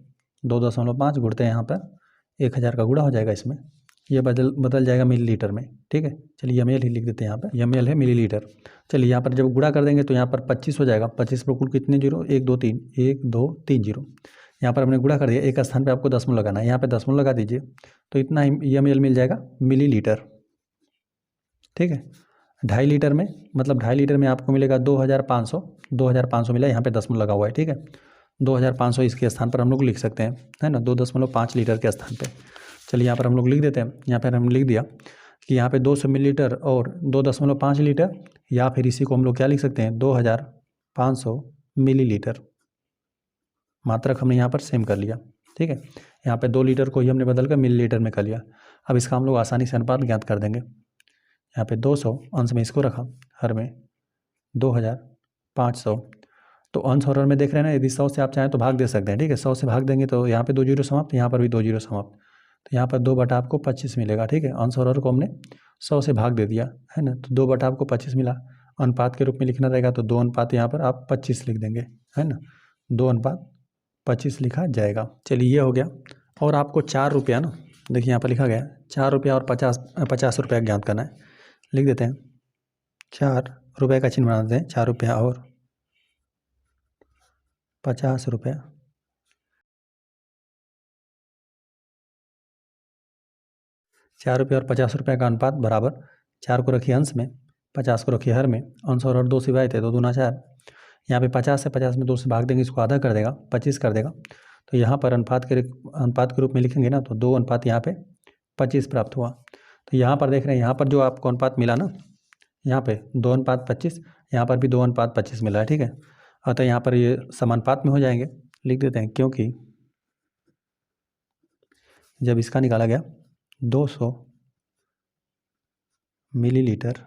2.5 गुणते हैं यहाँ पर 1000 का गुणा हो जाएगा इसमें, ये बदल जाएगा मिलीलीटर में। ठीक है, चलिए ml ही लिख देते हैं, यहाँ पे ml है मिलीलीटर। चलिए यहाँ पर जब गुणा कर देंगे तो यहाँ पर 25 हो जाएगा। 25 पर कुल कितने जीरो, 1 2 3, 1 2 3 जीरो। यहाँ पर हमने गुणा कर दिया, एक स्थान पे आपको दशमलव लगाना है, यहाँ पे दशमलव लगा दीजिए, तो इतना ही ml मिल जाएगा मिलीलीटर। ठीक है, 2.5 लीटर में मतलब 2.5 लीटर में आपको मिलेगा 2500 मिला, यहाँ पे दशमलव लगा हुआ है। ठीक है, 2500 इसके स्थान पर हम लोग लिख सकते हैं, है ना, 2.5 लीटर के स्थान पे। चलिए यहाँ पर हम लोग लिख देते हैं। यहाँ पर हम लिख दिया कि यहाँ पे 200 मिलीलीटर और 2.5 लीटर, या फिर इसी को हम लोग क्या लिख सकते हैं, 2500 मिलीलीटर। मात्रक हमने यहाँ पर सेम कर लिया। ठीक है, यहाँ पे 2 लीटर को ही हमने बदल कर मिलीलीटर में कर लिया। अब इसका हम लोग आसानी से अनुपात ज्ञात कर देंगे। यहाँ पे 200 अंश में इसको रखा, हर में 2500, तो अंश और हर में देख रहे हैं ना, यदि 100 से आप चाहें तो भाग दे सकते हैं। ठीक है, 100 से भाग देंगे तो यहाँ पे 2 जीरो समाप्त, यहाँ पर भी 2 जीरो समाप्त, तो यहाँ पर 2 बटा आपको 25 मिलेगा। ठीक है, अंश और हर को हमने 100 से भाग दे दिया, है ना, तो 2 बटा आपको 25 मिला। अनुपात के रूप में लिखना रहेगा तो 2 अनुपात यहाँ पर आप 25 लिख देंगे, है ना, 2 अनुपात 25 लिखा जाएगा। चलिए ये हो गया। और आपको 4 रुपया ना, देखिए यहाँ पर लिखा गया 4 रुपया और 50 रुपया ज्ञात करना है। लिख देते हैं 4 रुपये का चिन्ह बना देते हैं, 4 रुपया और 50 रुपया। ₹4 और 50 रुपये का अनुपात बराबर 4 को रखिए अंश में, 50 को रखिए हर में। अंश और हर 2 सिवाय थे, 2 दूना 4। यहाँ पे 50 है, 50 में 2 से भाग देंगे, इसको आधा कर देगा, 25 कर देगा। तो यहाँ पर अनुपात के रूप में लिखेंगे ना, तो 2 अनुपात यहाँ पे 25 प्राप्त हुआ। तो यहाँ पर देख रहे हैं, यहाँ पर जो आपको अनुपात मिला ना, यहाँ पे 2 अनुपात 25, यहाँ पर भी 2 अनुपात 25 मिला है। ठीक है, अतः यहाँ पर ये समानुपात में हो जाएंगे। लिख देते हैं, क्योंकि जब इसका निकाला गया 200 मिलीलीटर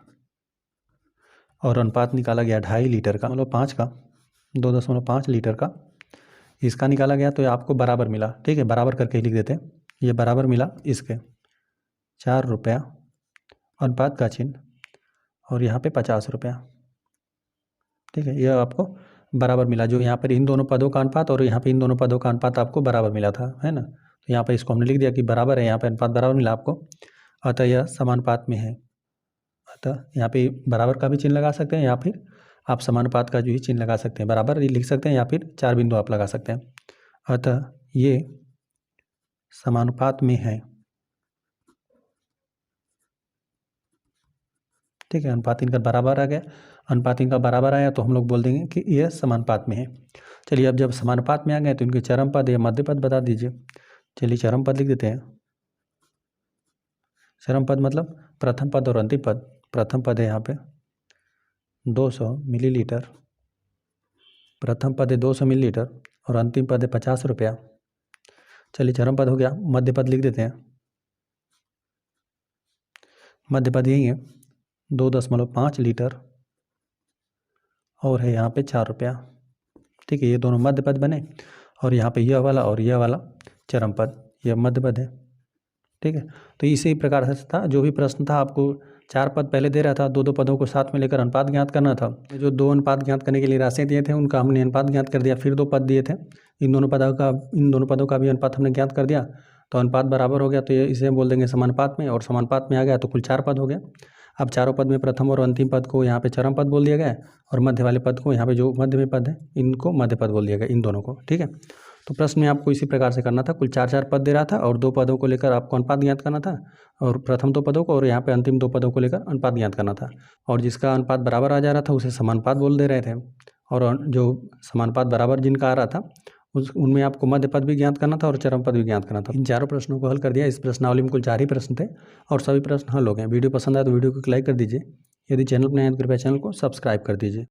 और अनुपात निकाला गया 2.5 लीटर का, मतलब 5 का, 2.5 लीटर का, इसका निकाला गया तो आपको बराबर मिला। ठीक है, बराबर करके ही लिख देते हैं, ये बराबर मिला इसके 4 रुपया, अनुपात का चिन्ह, और यहाँ पे 50 रुपया। ठीक है, यह आपको बराबर मिला, जो यहाँ पर इन दोनों पदों का अनुपात और यहाँ पे इन दोनों पदों का अनुपात आपको बराबर मिला था, है ना। तो यहाँ पर इसको हमने लिख दिया कि बराबर है, यहाँ पे अनुपात बराबर मिला आपको, अतः यह समानुपात में है। अतः यहाँ पे बराबर का भी चिन्ह लगा सकते हैं, या फिर आप समानुपात का जो ही चिन्ह लगा सकते हैं, बराबर लिख सकते हैं, या फिर 4 बिंदु आप लगा सकते हैं। अतः ये समानुपात में है। ठीक है, अनुपात इनका बराबर आ गया, अनुपात इनका बराबर आया तो हम लोग बोल देंगे कि यह समानुपात में है। चलिए अब जब समानुपात में आ गए तो इनके चरम पद या मध्य पद बता दीजिए। चलिए चरम पद लिख देते हैं। चरम पद मतलब प्रथम पद और अंतिम पद। प्रथम पद है यहाँ पे 200 मिलीलीटर, प्रथम पद है 200 मिलीलीटर और अंतिम पद है 50 रुपया। चलिए चरम पद हो गया, मध्य पद लिख देते हैं। मध्य पद यही है 2.5 लीटर और है यहाँ पे 4 रुपया। ठीक है, ये दोनों मध्य पद बने, और यहाँ पे यह वाला और यह वाला चरम पद, यह मध्य पद है। ठीक है, तो इसी प्रकार से था, जो भी प्रश्न था आपको 4 पद पहले दे रहा था, 2 पदों को साथ में लेकर अनुपात ज्ञात करना था। जो 2 अनुपात ज्ञात करने के लिए राशियाँ दिए थे उनका हमने अनुपात ज्ञात कर दिया, फिर 2 पद दिए थे, इन दोनों पदों का भी अनुपात हमने ज्ञात कर दिया, तो अनुपात बराबर हो गया, तो ये इसे बोल देंगे समानुपात में, और समानुपात में आ गया तो कुल 4 पद हो गया। अब चारों पद में प्रथम और अंतिम पद को यहाँ पे चरम पद बोल दिया गया है और मध्य वाले पद को, यहाँ पे जो मध्य में पद है इनको मध्य पद बोल दिया गया, इन दोनों को। ठीक है, तो प्रश्न में आपको इसी प्रकार से करना था। कुल 4 पद दे रहा था और 2 पदों को लेकर आपको अनुपात ज्ञात करना था, और प्रथम 2 पदों को और यहाँ पे अंतिम 2 पदों को लेकर अनुपात ज्ञात करना था। और जिसका अनुपात बराबर आ जा रहा था उसे समानुपात बोल दे रहे थे, और जो समानुपात बराबर जिनका आ रहा था उनमें आपको मध्य पद भी ज्ञात करना था और चरम पद भी ज्ञात करना था। इन चारों प्रश्नों को हल कर दिया। इस प्रश्नावली में कुल 4 ही प्रश्न थे और सभी प्रश्न हल हो गए। वीडियो पसंद आए तो वीडियो को लाइक कर दीजिए। यदि चैनल पर नए हैं तो कृपया चैनल को सब्सक्राइब कर दीजिए।